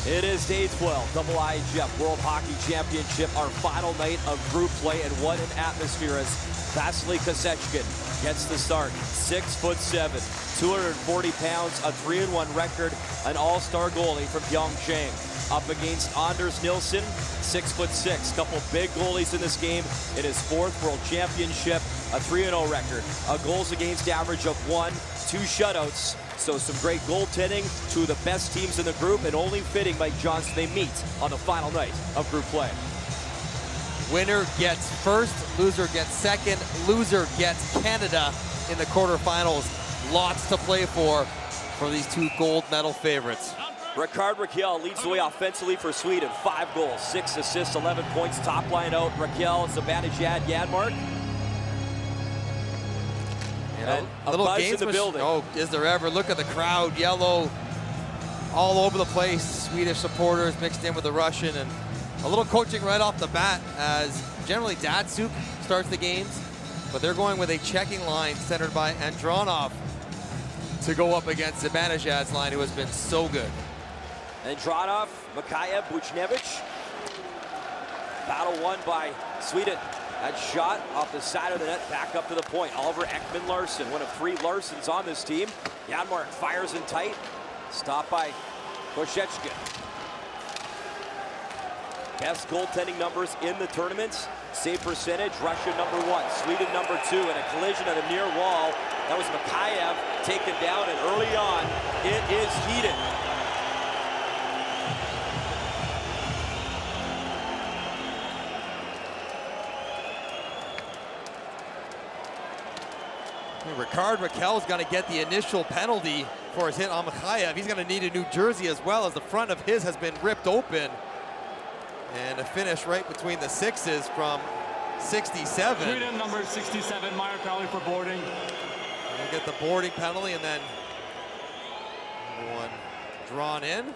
It is day 12, Double IHF World Hockey Championship, our final night of group play, and what an atmosphere as Vasily Kasechkin gets the start. 6'7", 240 pounds, a 3-1 record, an all-star goalie from Pyeongchang. Up against Anders Nilsson, 6'6", couple big goalies in this game. In his fourth World Championship, a 3-0 record, a goals against average of 1, 2 shutouts. So some great goaltending, two of the best teams in the group, and only fitting, Mike Johnson, they meet on the final night of group play. Winner gets first, loser gets second, loser gets Canada in the quarterfinals. Lots to play for these two gold medal favorites. Rikard Rakkell leads the way offensively for Sweden. 5 goals, 6 assists, 11 points. Top line out, Racquel, Zibanejad, Янмарk. And a little buzz in the building. Oh, is there ever? Look at the crowd, yellow all over the place. Swedish supporters mixed in with the Russian, and a little coaching right off the bat, as generally Dацюk starts the games, but they're going with a checking line centered by Andronov to go up against Zibanejad's line, who has been so good. Andronov, Mikaev, Buchnevich. Battle won by Sweden. That shot off the side of the net, back up to the point. Oliver Ekman-Larsson, one of 3 Larssons on this team. Янмарk fires in tight. Stopped by Koshechkin. Best goaltending numbers in the tournaments. Save percentage, Russia #1, Sweden #2, and a collision at the near wall. That was Mikaev taken down, and early on, it is heated. Rikard Rackel's going to get the initial penalty for his hit on Mikaev. He's going to need a new jersey as well, as the front of his has been ripped open. And a finish right between the 6s from 67. Sweden number 67, minor penalty for boarding. We'll get the boarding penalty, and then one drawn in.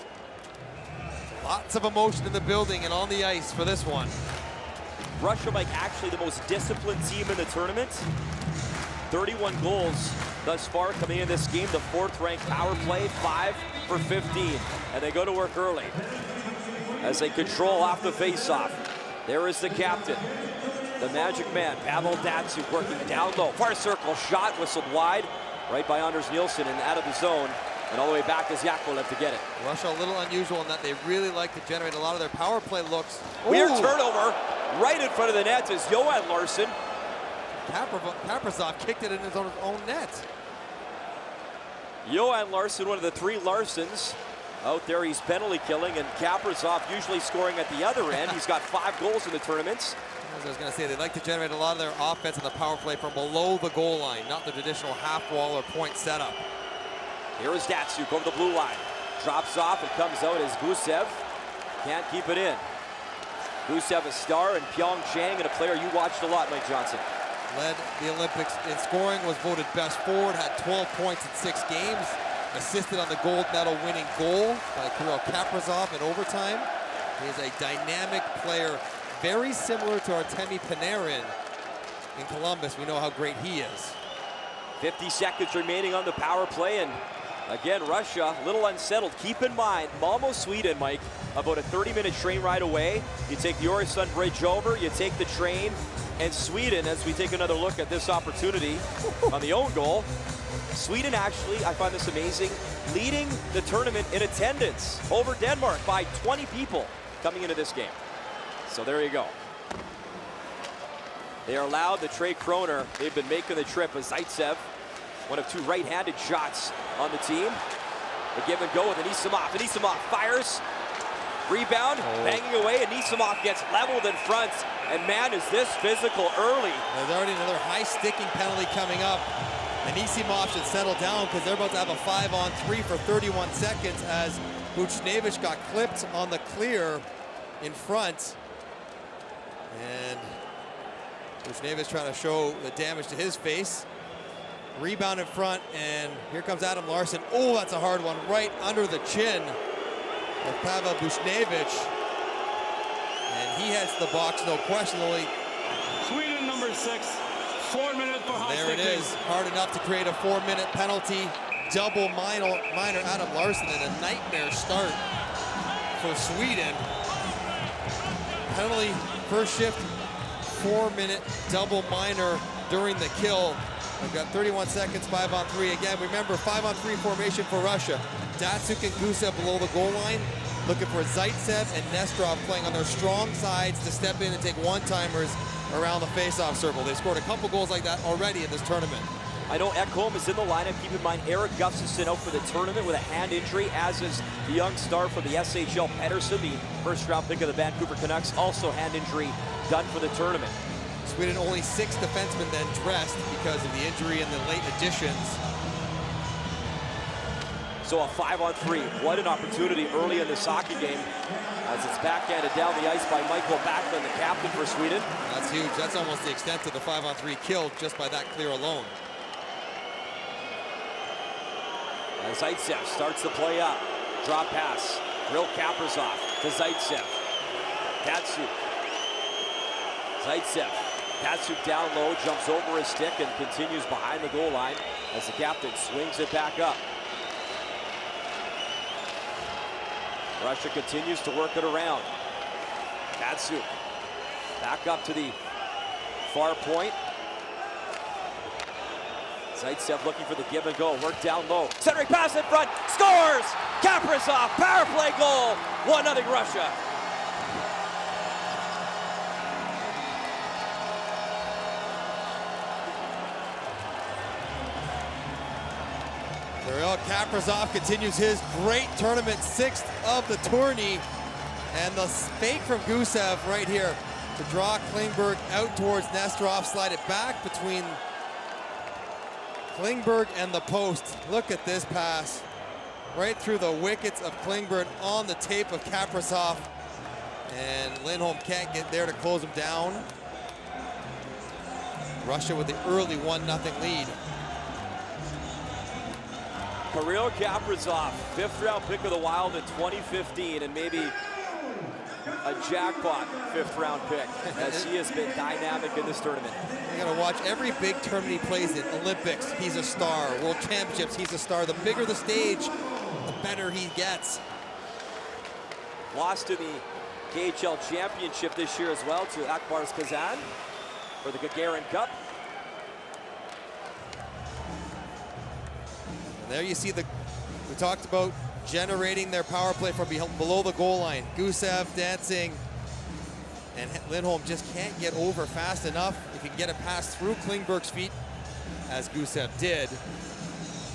Lots of emotion in the building and on the ice for this one. Russia, Mike, actually the most disciplined team in the tournament. 31 goals thus far coming in this game. The 4th-ranked power play, 5 for 15. And they go to work early as they control off the face-off. There is the captain, the magic man, Pavel Dацюk, working down low. Far circle shot, whistled wide, right by Anders Nilsson and out of the zone. And all the way back is Yakolev to get it. Russia a little unusual in that they really like to generate a lot of their power play looks. Weird turnover right in front of the net is Янмарk. Kaprizov kicked it in his own net. Янмарk, one of the 3 Larssons out there. He's penalty killing, and Kaprizov usually scoring at the other end. He's got 5 goals in the tournaments. As I was going to say, they like to generate a lot of their offense in the power play from below the goal line, not the traditional half wall or point setup. Here is Dацюk over the blue line. Drops off and comes out as Gusев. Can't keep it in. Gusев, a star in Pyeongchang, and a player you watched a lot, Mike Johnson. Led the Olympics in scoring, was voted best forward, had 12 points in 6 games, assisted on the gold medal winning goal by Kirill Kaprizov in overtime. He is a dynamic player, very similar to Artemi Panarin in Columbus. We know how great he is. 50 seconds remaining on the power play, and again, Russia a little unsettled. Keep in mind, Malmo, Sweden, Mike, about a 30-minute train ride away. You take the Öresund Bridge over, you take the train, and Sweden, as we take another look at this opportunity on the own goal, Sweden actually, I find this amazing, leading the tournament in attendance over Denmark by 20 people coming into this game. So there you go. They are allowed the Trey Kroner. They've been making the trip as Zaitsev, one of 2 right-handed shots on the team. The give and go with Anisimov. Anisimov fires. Rebound, banging away, and Anisimov gets leveled in front. And man, is this physical early. There's already another high-sticking penalty coming up. Anisimov should settle down, because they're about to have a 5-on-3 for 31 seconds as Buchnevich got clipped on the clear in front. And Buchnevich trying to show the damage to his face. Rebound in front, and here comes Adam Larsson. Oh, that's a hard one, right under the chin of Pavel Buchnevich. And he heads to the box, no question. Only Sweden number 6, 4 minutes for high there it is, hard enough to create a 4-minute penalty. Double minor Adam Larsson, and a nightmare start for Sweden. Penalty, first shift, 4-minute double minor during the kill. We've got 31 seconds, 5-on-3. Again, remember, 5-on-3 formation for Russia. Dacuk and Gusев below the goal line, looking for Zaitsev and Nesterov playing on their strong sides to step in and take one-timers around the face-off circle. They scored a couple goals like that already in this tournament. I know Ekholm is in the lineup. Keep in mind, Erik Gustafsson out for the tournament with a hand injury, as is the young star for the SHL, Pettersson, the first-round pick of the Vancouver Canucks, also hand injury done for the tournament. Sweden only 6 defensemen then dressed because of the injury and the late additions. So a 5-on-3. What an opportunity early in this hockey game, as it's backhanded down the ice by Michael Backlund, the captain for Sweden. That's huge. That's almost the extent of the 5-on-3 kill just by that clear alone. As Zaitsev starts the play up. Drop pass. Kirill Kaprizov to Zaitsev. Dacuk. Zaitsev. Dacuk down low, jumps over his stick and continues behind the goal line as the captain swings it back up. Russia continues to work it around. Dacuk back up to the far point. Zaitsev looking for the give and go, work down low. Centering pass in front, scores! Kaprizov, power play goal, 1-0 Russia. Kirill Kaprizov continues his great tournament, 6th of the tourney. And the fake from Gusев right here to draw Klingberg out towards Nesterov, slide it back between Klingberg and the post. Look at this pass. Right through the wickets of Klingberg on the tape of Kaprizov. And Lindholm can't get there to close him down. Russia with the early 1-0 lead. Kirill Kaprizov, 5th round pick of the Wild in 2015, and maybe a jackpot 5th round pick, as he has been dynamic in this tournament. You're gonna watch every big tournament he plays in. Olympics, he's a star. World Championships, he's a star. The bigger the stage, the better he gets. Lost in the KHL Championship this year as well to Akbars Kazan for the Gagarin Cup. And there you see we talked about generating their power play from below the goal line. Gusev dancing, and Lindholm just can't get over fast enough. If he can get a pass through Klingberg's feet, as Gusev did,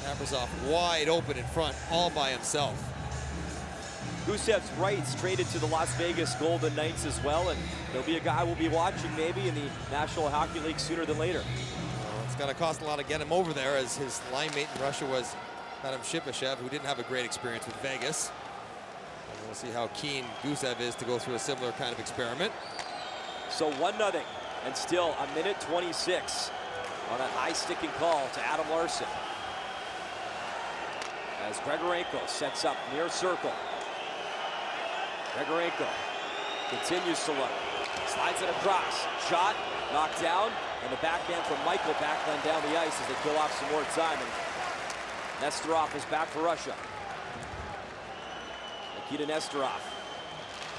Kaprizov wide open in front, all by himself. Gusev's rights traded to the Las Vegas Golden Knights as well, and he'll be a guy we'll be watching maybe in the National Hockey League sooner than later. It's going to cost a lot to get him over there, as his line mate in Russia was Adam Shipashev, who didn't have a great experience with Vegas. And we'll see how keen Gusev is to go through a similar kind of experiment. So 1-0, and still a minute 26 on that high sticking call to Adam Larsson. As Grigorenko sets up near circle. Grigorenko continues to look, slides it across, shot, knocked down, and the backhand from Michael Backlund down the ice as they kill off some more time. And Nesterov is back for Russia. Nikita Nesterov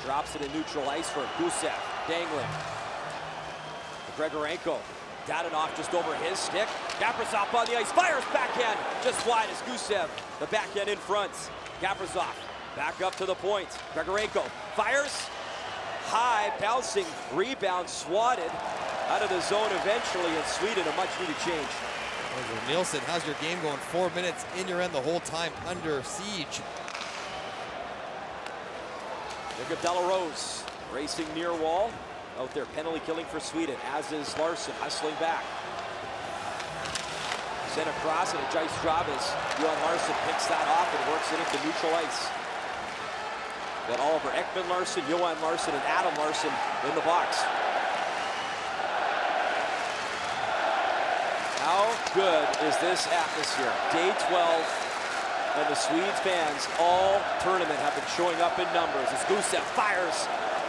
drops it in neutral ice for Gusev, dangling. Grigorenko, Dadonov just over his stick. Kaprizov on the ice, fires backhand, just wide as Gusev, the backhand in front. Kaprizov back up to the point. Grigorenko fires, high, bouncing, rebound, swatted out of the zone eventually, and Sweden a much-needed change. Nilsson, how's your game going? 4 minutes in your end the whole time, under siege. Look at Delarose racing near wall. Out there, penalty killing for Sweden, as is Larsson hustling back. Sent across, and a nice job as Larsson picks that off and works it into neutral ice. Got Oliver Ekman-Larsson, Larsson, and Adam Larsson in the box. How good is this atmosphere? Day 12, and the Swedes fans all tournament have been showing up in numbers as Gusev fires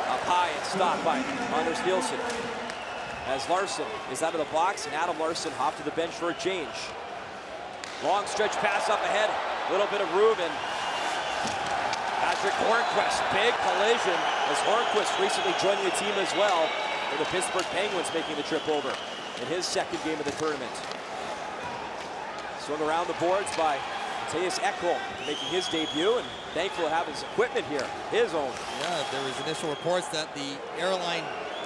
up high and stopped by Anders Nilsson. As Larsson is out of the box, and Adam Larsson hopped to the bench for a change. Long stretch pass up ahead, a little bit of room, and Patrick Hornquist, big collision as Hornquist recently joining the team as well for the Pittsburgh Penguins, making the trip over in his second game of the tournament. Swung around the boards by Mаттias Ekholm, making his debut, and thankful to have his equipment here, his own. Yeah, there was initial reports that the airline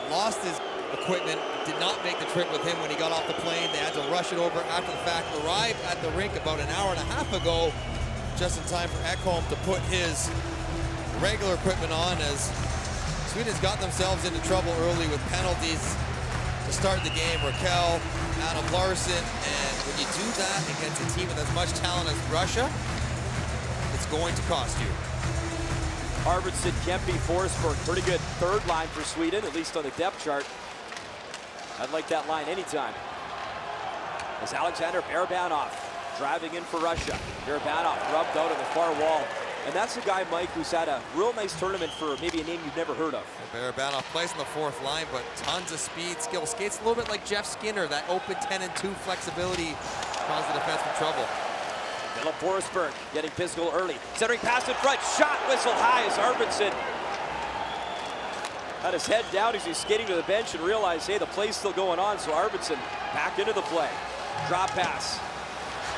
lost his equipment, did not make the trip with him when he got off the plane. They had to rush it over after the fact. Arrived at the rink about an hour and a half ago, just in time for Ekholm to put his regular equipment on, as Sweden's got themselves into trouble early with penalties to start the game. Rакелль, Ekman-Larsson, and when you do that against a team with as much talent as Russia, it's going to cost you. Arvidsson, Kempe, Forsberg, pretty good third line for Sweden, at least on the depth chart. I'd like that line anytime. As Alexander Barabanov driving in for Russia. Barabanov rubbed out on the far wall. And that's a guy, Mike, who's had a real nice tournament for maybe a name you've never heard of. Barabanov plays on the fourth line, but tons of speed, skill. Skates a little bit like Jeff Skinner. That open 10 and 2 flexibility caused the defense some trouble. Philip Forsberg getting physical early. Centering pass in front. Shot whistle high as Arvidsson had his head down as he's skating to the bench and realized, hey, the play's still going on. So Arvidsson back into the play. Drop pass.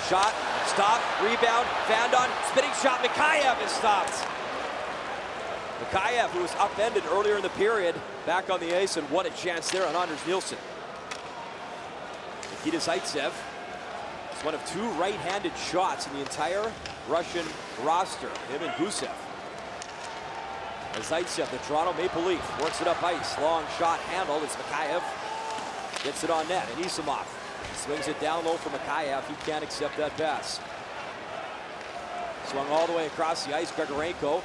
Shot, stop, rebound, Vandon, spinning shot, Mikheyev is stopped. Mikheyev, who was upended earlier in the period, back on the ice, and what a chance there on Anders Nilsson. Nikita Zaitsev is one of 2 right-handed shots in the entire Russian roster, him and Gusев. As Zaitsev, the Toronto Maple Leaf, works it up ice, long shot handled as Mikheyev gets it on net, and Isamov swings it down low for Mikheyev. He can't accept that pass. Swung all the way across the ice. Grigorenko,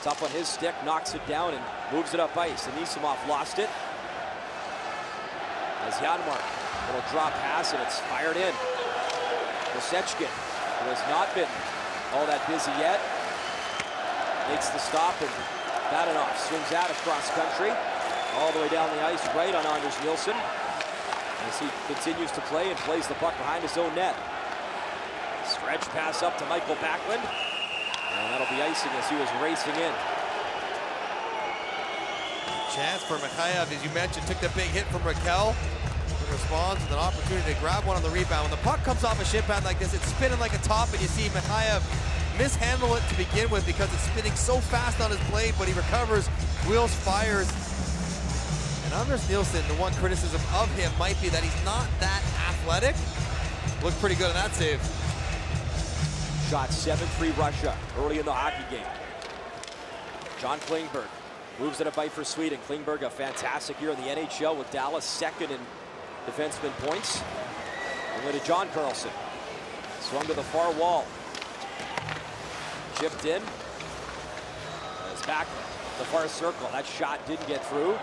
top on his stick, knocks it down and moves it up ice. And Isamov lost it. As Янмарk, little drop pass, and it's fired in. Kosechkin, who has not been all that busy yet, makes the stop, and Badenoff swings out across country, all the way down the ice, right on Anders Nilsson, as he continues to play and plays the puck behind his own net. Stretch pass up to Michael Backlund, and that'll be icing as he was racing in. Chance for Mikheyev, as you mentioned, took the big hit from Rакелль. Responds with an opportunity to grab one on the rebound. When the puck comes off a shin pad like this, it's spinning like a top, and you see Mikheyev mishandle it to begin with because it's spinning so fast on his blade, but he recovers, wheels, fires. And Anders Nilsson, the one criticism of him might be that he's not that athletic. Looked pretty good on that save. Shot 7-3 Russia early in the hockey game. John Klingberg moves it up by for Sweden. Klingberg, a fantastic year in the NHL with Dallas, second in defenseman points. And to John Carlson. Swung to the far wall. Chipped in. It's back the far circle. That shot didn't get through.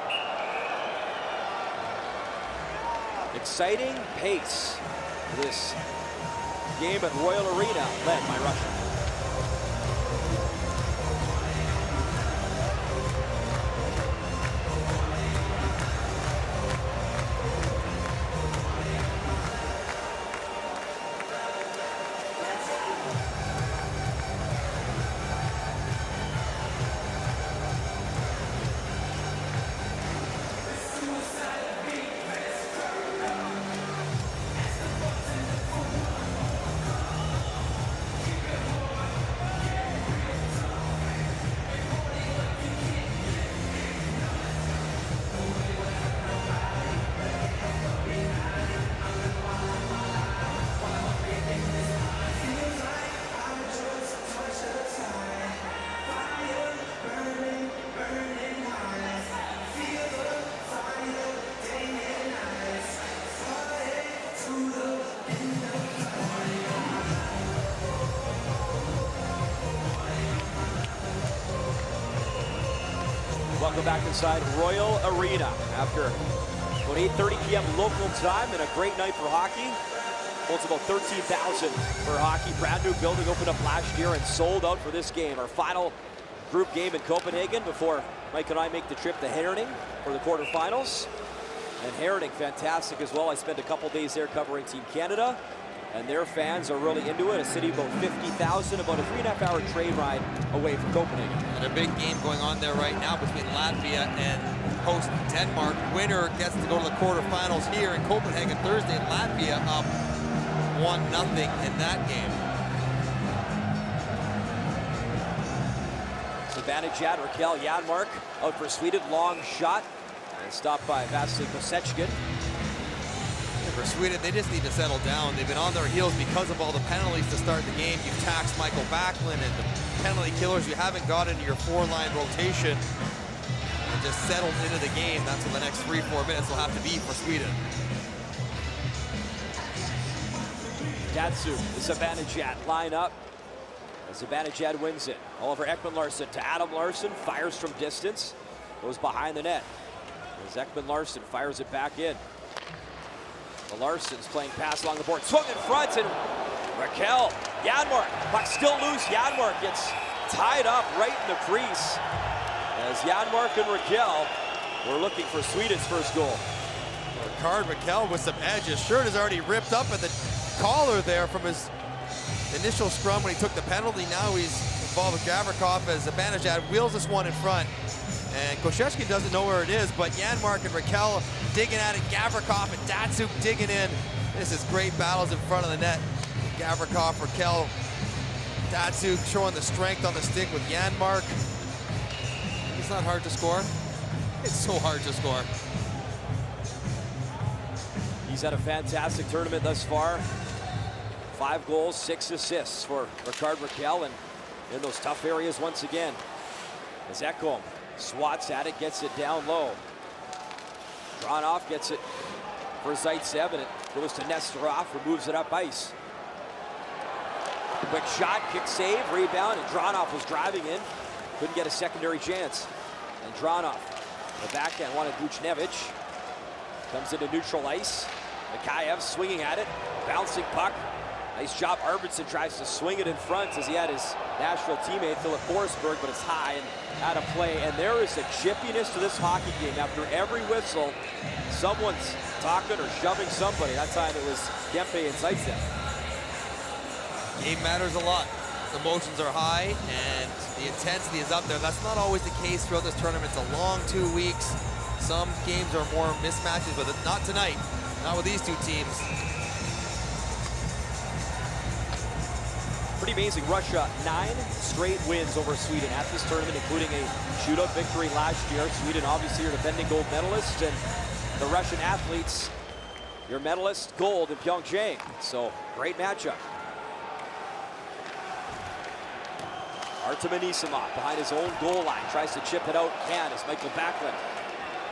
Exciting pace. This game at Royal Arena, led by Russia. Welcome back inside Royal Arena after about 8:30 p.m. local time, and a great night for hockey. Holds about 13,000 for hockey. Brand new building opened up last year and sold out for this game. Our final group game in Copenhagen before Mike and I make the trip to Herning for the quarterfinals. And Herning, fantastic as well. I spent a couple days there covering Team Canada. and their fans are really into it. A city about 50,000, about a 3.5-hour train ride away from Copenhagen. And a big game going on there right now between Latvia and host Denmark. Winner gets to go to the quarterfinals here in Copenhagen Thursday. Latvia up 1-0 in that game. Zibaniejad, Rакелль, Янmарk out for Sweden. Long shot and stopped by Vasily Kosechkin. For Sweden, they just need to settle down. They've been on their heels because of all the penalties to start the game. You've taxed Michael Backlund and the penalty killers you haven't got into your four-line rotation and just settled into the game. That's what the next 3-4 minutes will have to be for Sweden. Dacuk, Zibaniejad line up. Zibaniejad wins it. Oliver Ekman-Larsson to Adam-Larsson, fires from distance, goes behind the net. As Ekman-Larsson fires it back in. Larsson's playing pass along the board, swung in front, and Rакелль, Янmарk, puck still loose. Янmарk gets tied up right in the crease as Янmарk and Rакелль were looking for Sweden's first goal. Rikard Rackel with some edge. His shirt is already ripped up at the collar there from his initial scrum when he took the penalty. Now he's involved with Gavrikov as Zibaniejad wheels this one in front. And Kosechkin doesn't know where it is, but Янmарk and Rакелль digging at it. Gavrikov and Dacuk digging in. This is great battles in front of the net. Gavrikov, Rакелль, Dacuk showing the strength on the stick with Янmарk. It's not hard to score. It's so hard to score. He's had a fantastic tournament thus far. 5 goals, 6 assists for Rikard Rackel, and in those tough areas once again. As Ekholm swats at it, gets it down low. Drawn off, gets it for Zaitsev, and it goes to Nesterov, removes it up ice. Quick shot, kick save, rebound, and Dronov was driving in. Couldn't get a secondary chance. And Dronov, the backhand wanted Buchnevich. Comes into neutral ice. Mikheyev swinging at it, bouncing puck. Nice job, Arvidsson tries to swing it in front as he had his Nashville teammate Philip Forsberg, but it's high and out of play. And there is a chippiness to this hockey game. After every whistle, someone's talking or shoving somebody. That time it was Kempe and Zaitsev. Game matters a lot. Emotions are high and the intensity is up there. That's not always the case throughout this tournament. It's a long 2 weeks. Some games are more mismatches, but not tonight. Not with these two teams. Pretty amazing. Russia, 9 straight wins over Sweden at this tournament, including a shootout victory last year. Sweden obviously your defending gold medalists, and the Russian athletes, your medalist gold in Pyeongchang. So great matchup. Artem Anisimov behind his own goal line, tries to chip it out. Can as Michael Backlund,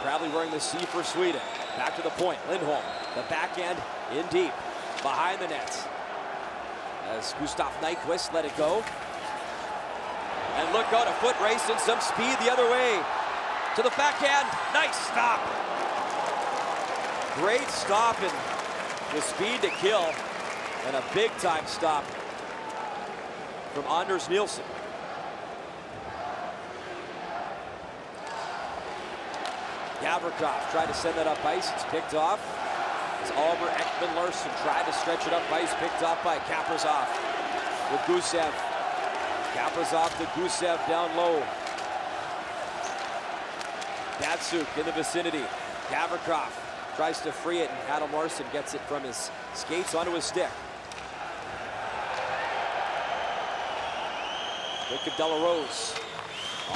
proudly wearing the C for Sweden. Back to the point, Lindholm, the backhand in deep, behind the net. As Gustav Nyquist let it go. And look out, a foot race and some speed the other way. To the backhand, nice stop. Great stop and the speed to kill. And a big time stop from Anders Nilsson. Gavrikov tried to send that up ice, it's picked off. As Oliver Ekman-Larson tried to stretch it up ice, picked off by Kaprizov with Gusев. Kaprizov to Gusев down low. Dacuk in the vicinity. Gavrikov tries to free it, and Adam-Larsson gets it from his skates onto his stick. Jacob Delarose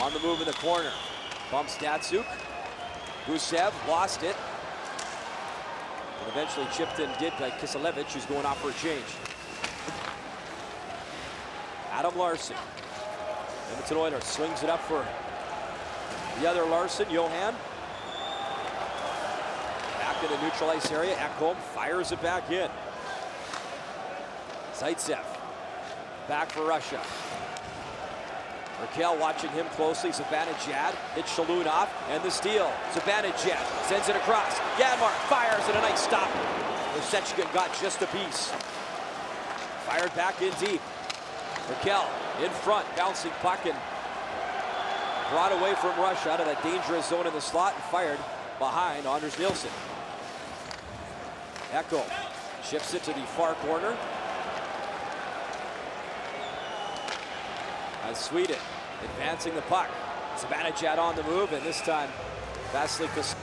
on the move in the corner. Bumps Dacuk. Gusев lost it. And eventually chipped in did by Kiselevich, who's going off for a change. Adam-Larsson. Edmonton Oilers swings it up for the other Larsson, Johan. Back in the neutral ice area. Ekholm fires it back in. Zaitsev back for Russia. Rackel watching him closely. Zibaniejad hits Shalunov and the steal. Zibaniejad sends it across. Янmарk fires and a nice stop. Kosechkin got just a piece. Fired back in deep. Rackel in front, bouncing puck and brought away from Russia out of that dangerous zone in the slot and fired behind Anders Nilsson. Ekholm Shifts it to the far corner. As Sweden advancing the puck. Zibanejad on the move, and this time Vasily Kos.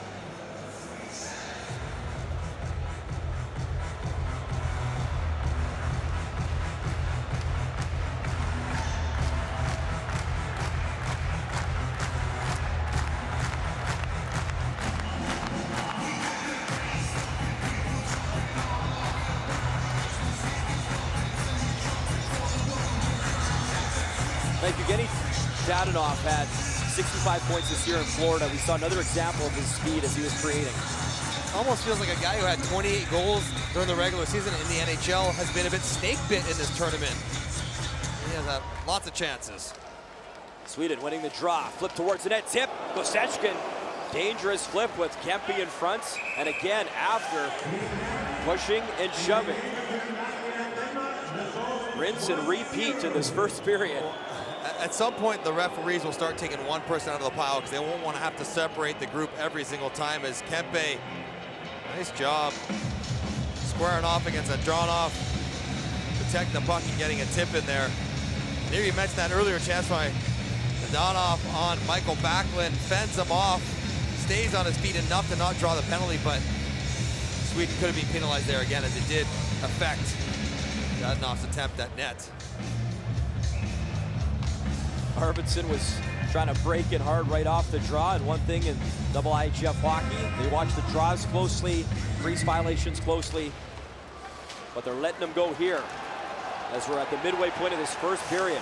Thank you, Genny. Dadonov had 65 points this year in Florida. We saw another example of his speed as he was creating. Almost feels like a guy who had 28 goals during the regular season in the NHL has been a bit snake bit in this tournament. He has had lots of chances. Sweden winning the draw. Flip towards the net. Tip. Gosechkin. Dangerous flip with Kempe in front. And again, after pushing and shoving. Rinse and repeat in this first period. At some point, the referees will start taking one person out of the pile because they won't want to have to separate the group every single time. As Kempe, nice job squaring off against a drawn-off, protecting the puck and getting a tip in there. And here you mentioned that earlier chance by Dadonov on Michael Backlund, fends him off, stays on his feet enough to not draw the penalty, but Sweden could have been penalized there again, as it did affect Dadonov's attempt at net. Arvidsson was trying to break it hard right off the draw, and one thing in IIHF hockey, they watch the draws closely, crease violations closely, but they're letting them go here as we're at the midway point of this first period.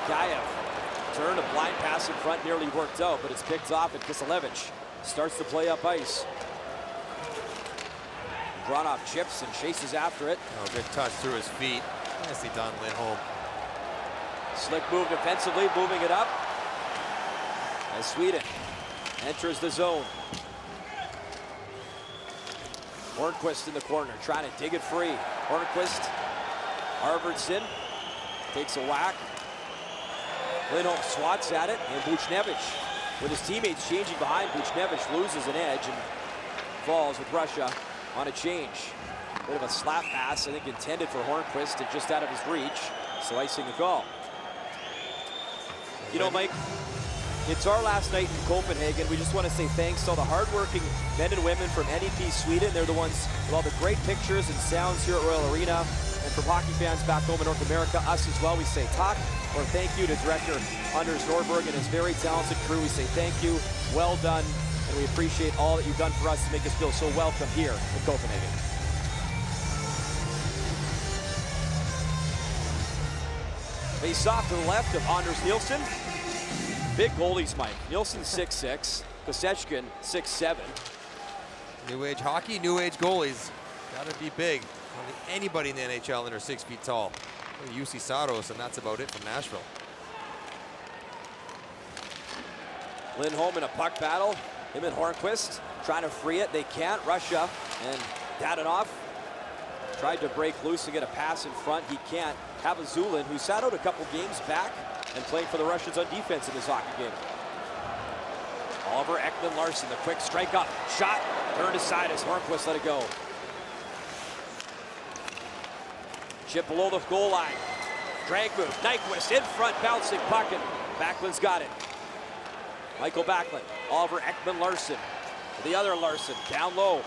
Gaev turned a blind pass in front, nearly worked out, but it's picked off, and Kiselevich starts to play up ice. Dronov chips and chases after it. Oh, good touch through his feet. Nicely done, Lindholm. Slick move defensively, moving it up. As Sweden enters the zone. Hornquist in the corner, trying to dig it free. Hornquist, Arvidsson takes a whack. Lindholm swats at it, and Buchnevich, with his teammates changing behind, Buchnevich loses an edge and falls with Russia on a change. Bit of a slap pass, I think intended for Hornquist, and just out of his reach, so icing the call. You know, Mike, it's our last night in Copenhagen. We just want to say thanks to all the hardworking men and women from NEP Sweden. They're the ones with all the great pictures and sounds here at Royal Arena. And for hockey fans back home in North America, us as well, we say talk or thank you to director Anders Norberg and his very talented crew. We say thank you, well done, and we appreciate all that you've done for us to make us feel so welcome here in Copenhagen. Face off to the left of Anders Nilsson. Big goalies, Mike. Nilsson 6'6", Gosechkin 6'7". New age hockey, new age goalies. Gotta be big. I don't think anybody in the NHL under 6 feet tall. UC Saros, and that's about it from Nashville. Lindholm in a puck battle. Him and Hornquist trying to free it. They can't. Russia and Dadonov tried to break loose and get a pass in front. He can't. Havazulin, who sat out a couple games back and playing for the Russians on defense in this hockey game. Oliver Ekman-Larson, the quick strike up. Shot turned aside as Hornquist let it go. Chip below the goal line. Drag move. Nyquist in front, bouncing puck, and Backlund's got it. Michael Backlund. Oliver Ekman-Larson. The other Larson down low.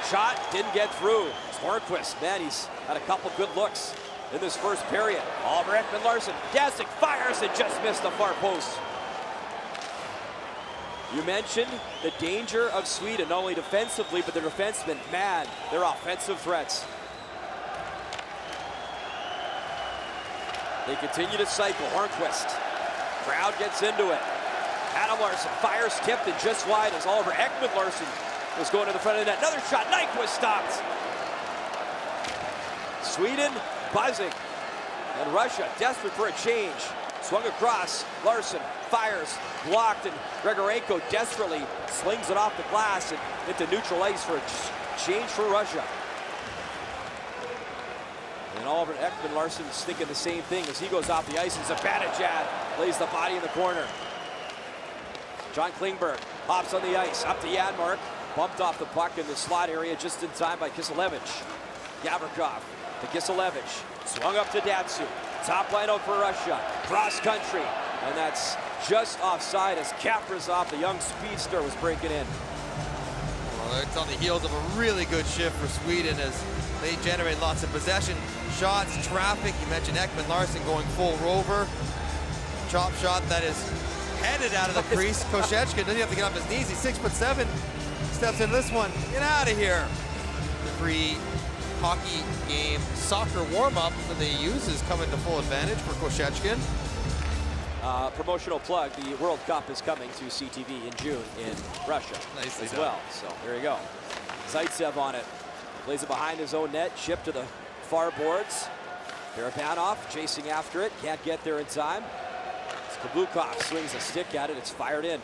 Shot didn't get through. It's Hornquist. Man, he's had a couple good looks in this first period. Oliver Ekman-Larson. Dancing fires and just missed the far post. You mentioned the danger of Sweden, not only defensively, but their defensemen. Man, they're offensive threats. They continue to cycle. Hornquist. Crowd gets into it. Adam Larsson fires, tipped and just wide as Oliver Ekman-Larson was going to the front of the net. Another shot. Nyquist stopped. Sweden buzzing. And Russia desperate for a change. Swung across. Larsson fires, blocked, and Grigorenko desperately slings it off the glass and into neutral ice for a change for Russia. And Oliver Ekman-Larson is thinking the same thing as he goes off the ice, and Zibanejad lays the body in the corner. John Klingberg hops on the ice, up to Янмарk. Bumped off the puck in the slot area just in time by Kiselevich. Gavrikov to Kiselevich. Swung up to Dacuk. Top line out for Russia. Cross country. And that's just offside as Kaprizov, the young speedster, was breaking in. Well, it's on the heels of a really good shift for Sweden as they generate lots of possession, shots, traffic. You mentioned Ekman-Larsson going full rover. Chop shot that is headed out of the crease. Koshechkin doesn't have to get off his knees. He's 6'7". Steps in this one. Get out of here. The free hockey game soccer warm-up that they use is coming to full advantage for Koshechkin. Promotional plug, the World Cup is coming to CTV in June in Russia as well. So there you go. Zaitsev on it. Plays it behind his own net. Chip to the far boards. Barabanov chasing after it. Can't get there in time. Kablukov swings a stick at it. It's fired in.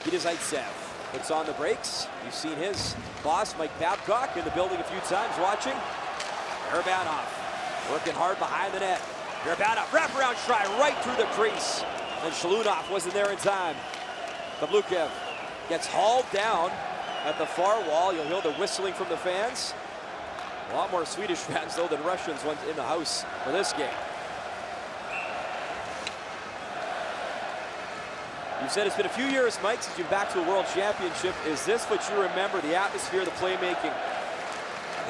Nikita Zaitsev puts on the brakes. You've seen his boss, Mike Babcock, in the building a few times watching. Barabanov working hard behind the net. Barabanov, wraparound try right through the crease. And Shalunov wasn't there in time. Kablukev gets hauled down at the far wall. You'll hear the whistling from the fans. A lot more Swedish fans, though, than Russians went in the house for this game. You said it's been a few years, Mike, since you've been back to a World Championship. Is this what you remember, the atmosphere, the playmaking?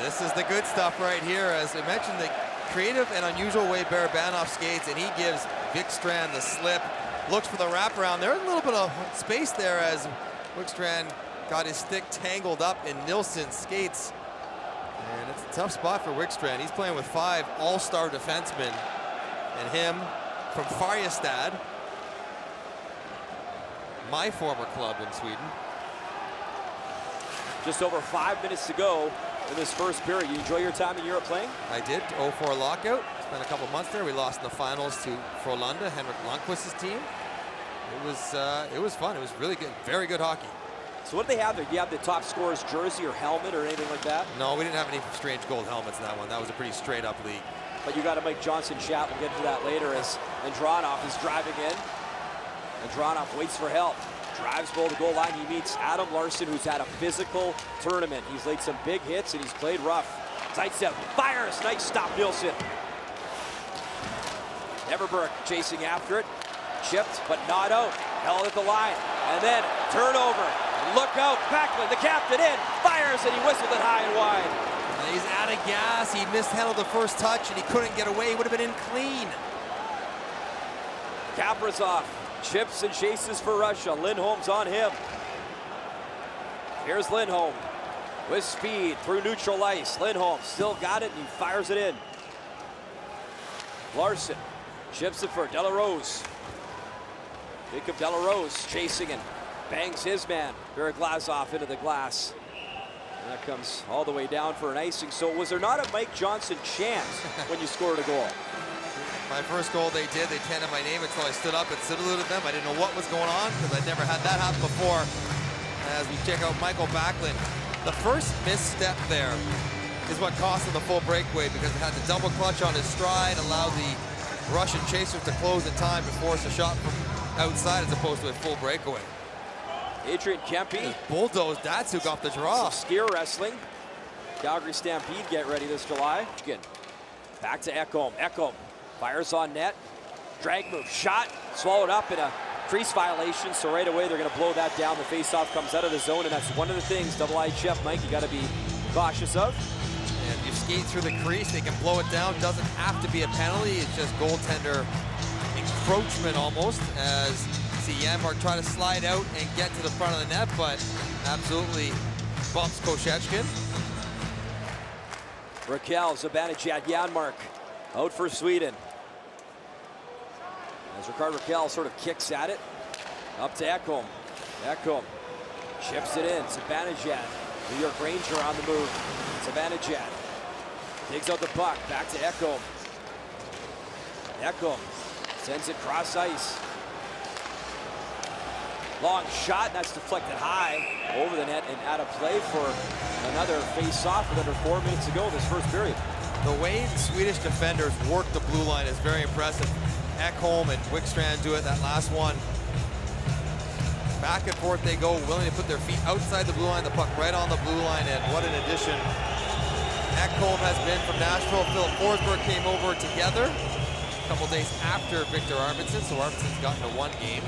This is the good stuff right here. As I mentioned, the creative and unusual way Barabanov skates, and he gives Wikstrand the slip. Looks for the wraparound. There's a little bit of space there as Wikstrand got his stick tangled up in Nilsson's skates. And it's a tough spot for Wikstrand. He's playing with 5 all-star defensemen. And him from Färjestad, my former club in Sweden. Just over 5 minutes to go in this first period. You enjoy your time in Europe playing? I did. 04 lockout. Spent a couple months there. We lost in the finals to Frölunda, Henrik Lundqvist's team. It was fun. It was really good, very good hockey. So what do they have there? Do you have the top scorer's jersey or helmet or anything like that? No, we didn't have any strange gold helmets in that one. That was a pretty straight up league. But you got a Mike Johnson chat. We'll get to that later as Andronov is driving in. Andronov waits for help. Drives below the goal line. He meets Adam Larsson, who's had a physical tournament. He's laid some big hits and he's played rough. Zaitsev fires. Nice stop, Nilsson. Everberg chasing after it. Chipped, but not out. Held at the line. And then turnover. Look out. Backlund, the captain, in. Fires, and he whistled it high and wide. And he's out of gas. He mishandled the first touch, and he couldn't get away. He would have been in clean. Kaprizov chips and chases for Russia. Lindholm's on him. Here's Lindholm with speed through neutral ice. Lindholm still got it, and he fires it in. Larsson chips it for Delarose. Jacob Delarose chasing and bangs his man, Glazov, into the glass. And that comes all the way down for an icing. So was there not a Mike Johnson chant when you scored a goal? My first goal they did, they chanted my name until I stood up and saluted them. I didn't know what was going on because I'd never had that happen before. As we check out Michael Backlund, the first misstep there is what cost him the full breakaway because it had the double clutch on his stride, allowed the Russian chasers to close in time to force a shot from outside as opposed to a full breakaway. Adrian Kempe bulldozed Dacuk off the draw. Some skier wrestling. Calgary Stampede get ready this July. Back to Ekholm. Ekholm fires on net. Drag move. Shot. Swallowed up in a crease violation. So right away they're going to blow that down. The faceoff comes out of the zone, and that's one of the things double-eyed chef Mike you got to be cautious of. And you skate through the crease, they can blow it down. Doesn't have to be a penalty. It's just goaltender encroachment almost, as see Янмарk try to slide out and get to the front of the net, but absolutely bumps Koshechkin. Racquel, Zibanejad, Янмарk out for Sweden. As Ricard Racquel sort of kicks at it. Up to Ekholm. Ekholm chips it in. Zibanejad, New York Ranger on the move. Zibanejad takes out the puck. Back to Ekholm. Ekholm sends it cross ice. Long shot, and that's deflected high over the net and out of play for another face-off with under 4 minutes to go in this first period. The way the Swedish defenders work the blue line is very impressive. Ekholm and Wikstrand do it, that last one. Back and forth they go, willing to put their feet outside the blue line, the puck right on the blue line, and what an addition Ekholm has been from Nashville. Philip Forsberg came over together a couple days after Victor Arvidsson, so Arvidsson's gotten to 1 game.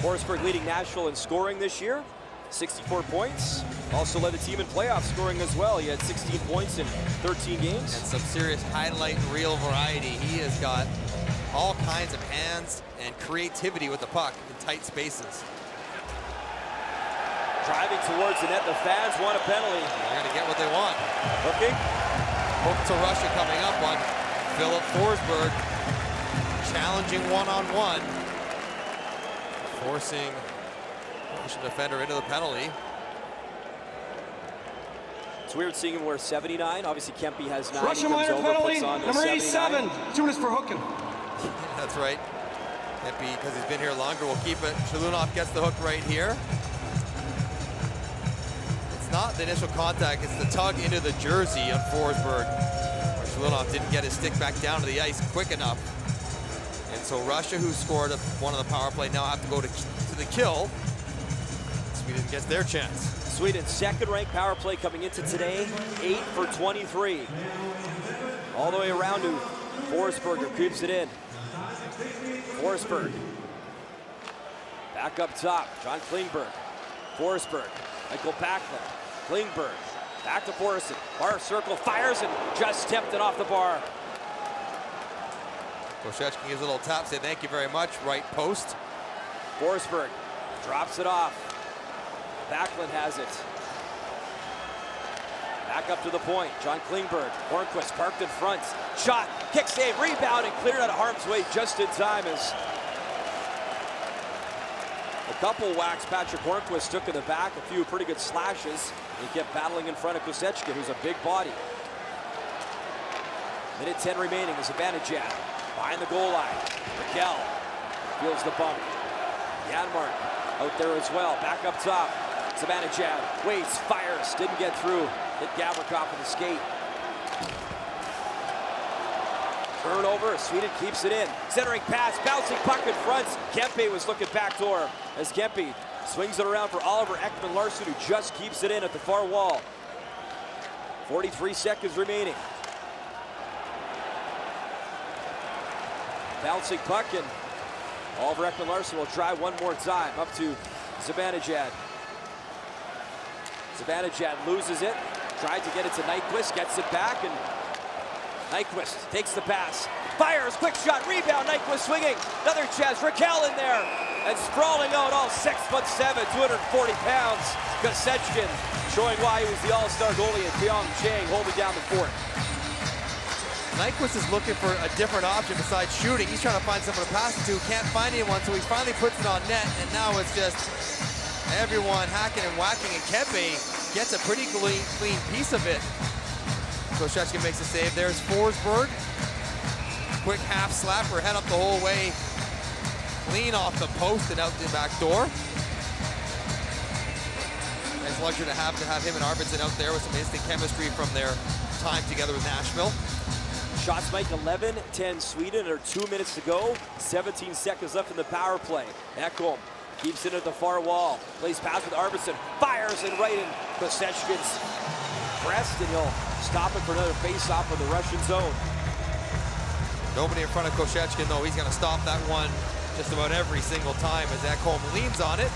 Forsberg leading Nashville in scoring this year, 64 points. Also led the team in playoff scoring as well. He had 16 points in 13 games. And some serious highlight reel variety. He has got all kinds of hands and creativity with the puck in tight spaces. Driving towards the net, the fans want a penalty. They're gonna get what they want. Hooking. Hook to Russia coming up on Philip Forsberg. Challenging one-on-one. Forcing the Russian defender into the penalty. It's weird seeing him wear 79. Obviously Kempe has 9. Russian minor penalty, number 87, doing this for hooking. That's right. Kempe, because he's been here longer, will keep it. Shalunov gets the hook right here. It's not the initial contact, it's the tug into the jersey on Forsberg, where Shalunov didn't get his stick back down to the ice quick enough. And so Russia, who scored one on the power play, now have to go to the kill. Sweden gets their chance. Sweden's second-ranked power play coming into today, 8 for 23. All the way around to Forsberg, who keeps it in. Forsberg. Back up top, John Klingberg. Forsberg, Michael Backlund. Klingberg, back to Forsberg. Bar circle, fires, and just tipped it off the bar. Koshechkin gives a little tap, say thank you very much, right post. Forsberg drops it off. Backlund has it. Back up to the point. John Klingberg. Hornquist parked in front. Shot. Kick save. Rebound and cleared out of harm's way just in time as a couple whacks Patrick Hornquist took in the back. A few pretty good slashes. He kept battling in front of Koshechkin, who's a big body. Minute 10 remaining as Zibandejad behind the goal line. Racquel feels the bump. Янмарk out there as well. Back up top. Zibandejad waits, fires, didn't get through. Hit Gavrikov in the skate. Turnover, Sweden keeps it in. Centering pass, bouncing puck in front. Kempe was looking backdoor as Kempe swings it around for Oliver Ekman-Larson, who just keeps it in at the far wall. 43 seconds remaining. Bouncing puck, and Oliver Ekman-Larson will try one more time. Up to Zibandejad. Zibandejad loses it. Tried to get it to Nykvist, gets it back, and Nykvist takes the pass. Fires, quick shot, rebound, Nykvist swinging. Another chance, Racquel in there. And sprawling out all 6'7", 240 pounds. Koshechkin showing why he was the all-star goalie at Pyeongchang, holding down the fort. Nykvist is looking for a different option besides shooting. He's trying to find someone to pass it to. Can't find anyone, so he finally puts it on net, and now it's just everyone hacking and whacking, and Kempe gets a pretty clean piece of it. Koshechkin makes a save. There's Forsberg. Quick half slapper, head up the whole way. Clean off the post and out the back door. Nice luxury to have him and Arvidsson out there with some instant chemistry from their time together with Nashville. Shots make 11-10 Sweden. There are 2 minutes to go. 17 seconds left in the power play. Ekholm keeps it at the far wall. Plays pass with Arvidsson. Fires it right in Koshechkin's breast, and he'll stop it for another face-off in the Russian zone. Nobody in front of Koshechkin, though. He's going to stop that one just about every single time as Ekholm leans on it.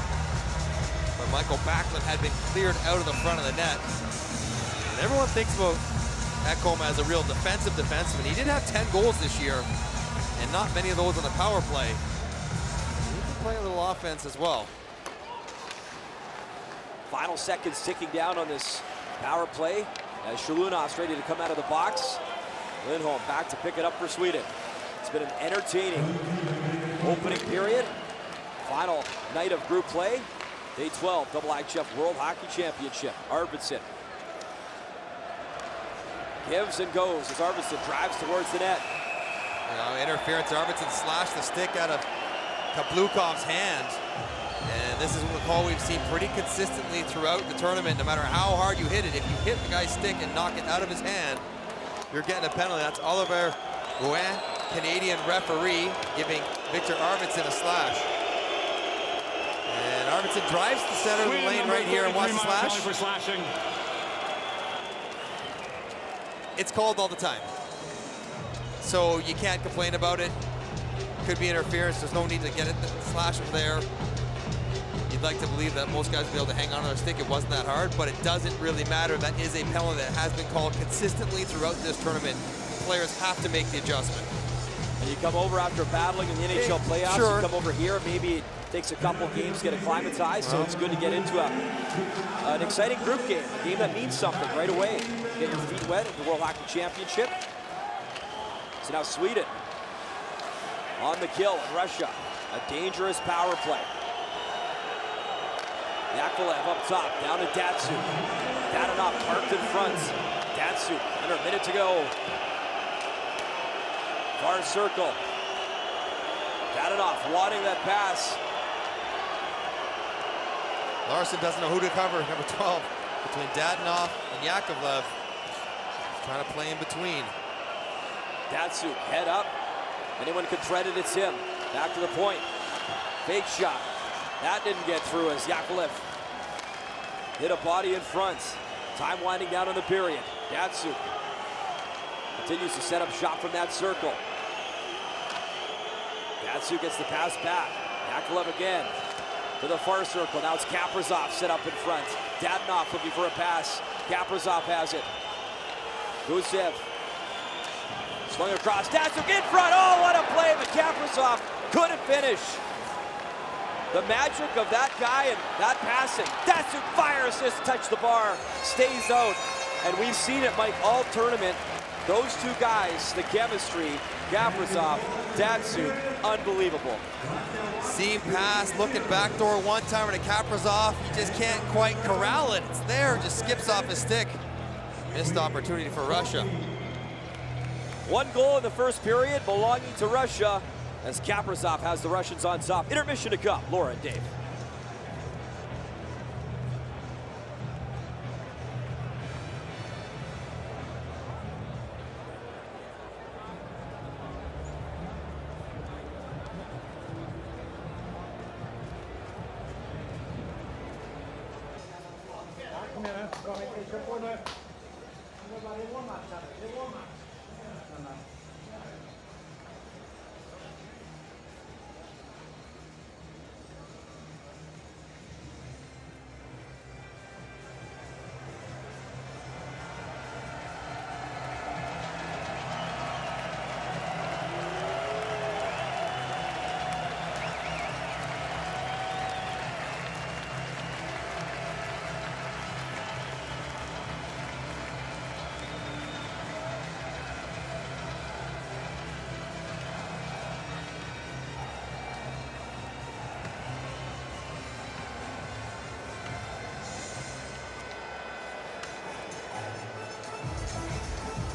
But Michael Backlund had been cleared out of the front of the net. And everyone thinks about Ekholm as a real defensive defenseman. He did have 10 goals this year, and not many of those on the power play. He can play a little offense as well. Final seconds ticking down on this power play as Shalunov's ready to come out of the box. Lindholm back to pick it up for Sweden. It's been an entertaining opening period. Final night of group play. Day 12, IIHF World Hockey Championship. Arvidsson gives and goes as Arvidsson drives towards the net. Interference. Arvidsson slashed the stick out of Kablukov's hand. And this is a call we've seen pretty consistently throughout the tournament. No matter how hard you hit it, if you hit the guy's stick and knock it out of his hand, you're getting a penalty. That's Oliver Rouin Canadian referee giving Viktor Arvidsson a slash. And Arvidsson drives to center of the lane right here and wants a slash. For slashing. It's called all the time, so you can't complain about it. Could be interference. There's no need to get it. The slash was there. You'd like to believe that most guys would be able to hang on to their stick. It wasn't that hard, but it doesn't really matter. That is a penalty that has been called consistently throughout this tournament. Players have to make the adjustment. And you come over after battling in the NHL playoffs, sure. You come over here, maybe it takes a couple games to get acclimatized, so it's good to get into an exciting group game, a game that means something right away. Get your feet wet at the World Hockey Championship. So now Sweden on the kill in Russia. A dangerous power play. Yakolev up top, down to Dацюк. Dadonov parked in front. Dацюk, under a minute to go. Far circle. Dadonov wanting that pass. Larson doesn't know who to cover, number 12. Between Dadonov and Yakovlev. Trying to play in between. Dацюk, head up. Anyone could thread it, it's him. Back to the point. Fake shot. That didn't get through as Yakolev hit a body in front. Time winding down in the period. Dацюk continues to set up shot from that circle. Dацюk gets the pass back. Yakolev again to the far circle. Now it's Kaprizov set up in front. Dadonov looking for a pass. Kaprizov has it. Gusев swung across. Dацюk in front. Oh, what a play, but Kaprizov couldn't finish. The magic of that guy and that passing. Dацюk fire assist, touch the bar, stays out. And we've seen it, Mike, all tournament. Those two guys, the chemistry, Kaprizov, Dацюk, unbelievable. Seam pass, looking backdoor one timer to Kaprizov. You just can't quite corral it. It's there, just skips off his stick. Missed opportunity for Russia. One goal in the first period belonging to Russia as Kaprizov has the Russians on top. Intermission to come. Laura and Dave.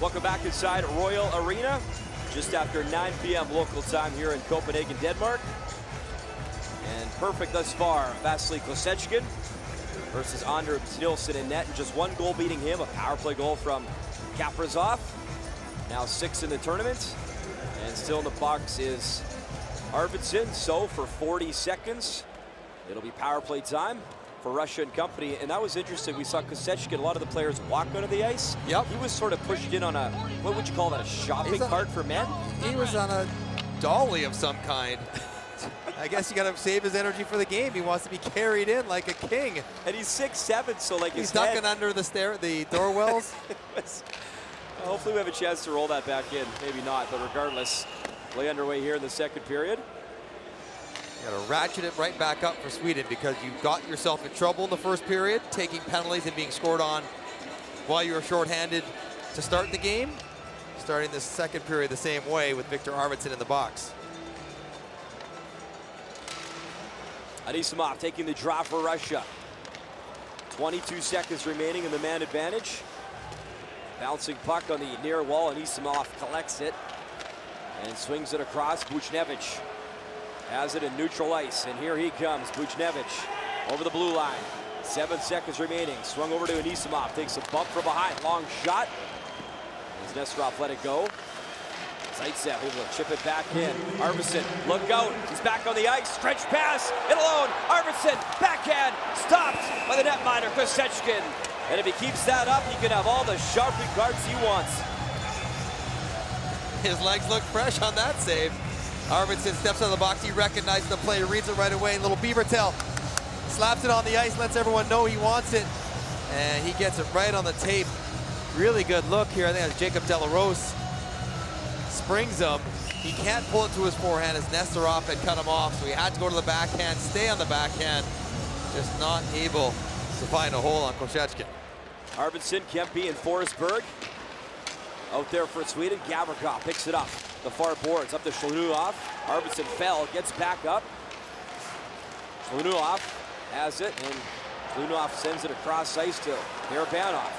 Welcome back inside Royal Arena, just after 9 p.m. local time here in Copenhagen, Denmark. And perfect thus far, Vasily Kosechkin versus Anders Nilsson in net, and just one goal beating him, a power play goal from Kaprizov. Now 6 in the tournament, and still in the box is Arvidsson. So for 40 seconds, it'll be power play time for Russia and company. And that was interesting. We saw Kosechkin, a lot of the players walk onto the ice. Yep. He was sort of pushed in on a, what would you call that, a shopping cart for men? He was on a dolly of some kind. I guess you gotta save his energy for the game. He wants to be carried in like a king. And he's 6'7", so like he's his head. ducking under the door wells. Hopefully we have a chance to roll that back in. Maybe not, but regardless, play underway here in the second period. You gotta ratchet it right back up for Sweden because you got yourself in trouble in the first period, taking penalties and being scored on while you were shorthanded to start the game. Starting the second period the same way with Viktor Arvidsson in the box. Anisimov taking the draw for Russia. 22 seconds remaining in the man advantage. Bouncing puck on the near wall. Anisimov collects it and swings it across. Buchnevich has it in neutral ice, and here he comes. Buchnevich over the blue line. 7 seconds remaining. Swung over to Anisimov. Takes a bump from behind. Long shot. As Nesterov let it go. Zaitsev able to chip it back in. Arvidsson, look out. He's back on the ice. Stretch pass. In alone. Arvidsson, backhand. Stopped by the netminder, Kosechkin. And if he keeps that up, he can have all the sharp regards he wants. His legs look fresh on that save. Arvidsson steps out of the box. He recognizes the play, reads it right away. Little beaver tail. Slaps it on the ice, lets everyone know he wants it. And he gets it right on the tape. Really good look here. I think that's Jacob Delarose. Springs him. He can't pull it to his forehand as Nesterov had cut him off, so he had to go to the backhand, stay on the backhand. Just not able to find a hole on Kosechkin. Arvidsson, Kempe, and Forsberg. Out there for Sweden. Gavrikov picks it up. The far boards up to Shalunov. Arvidsson fell, gets back up. Shalunov has it, and Shalunov sends it across ice to Barabanov.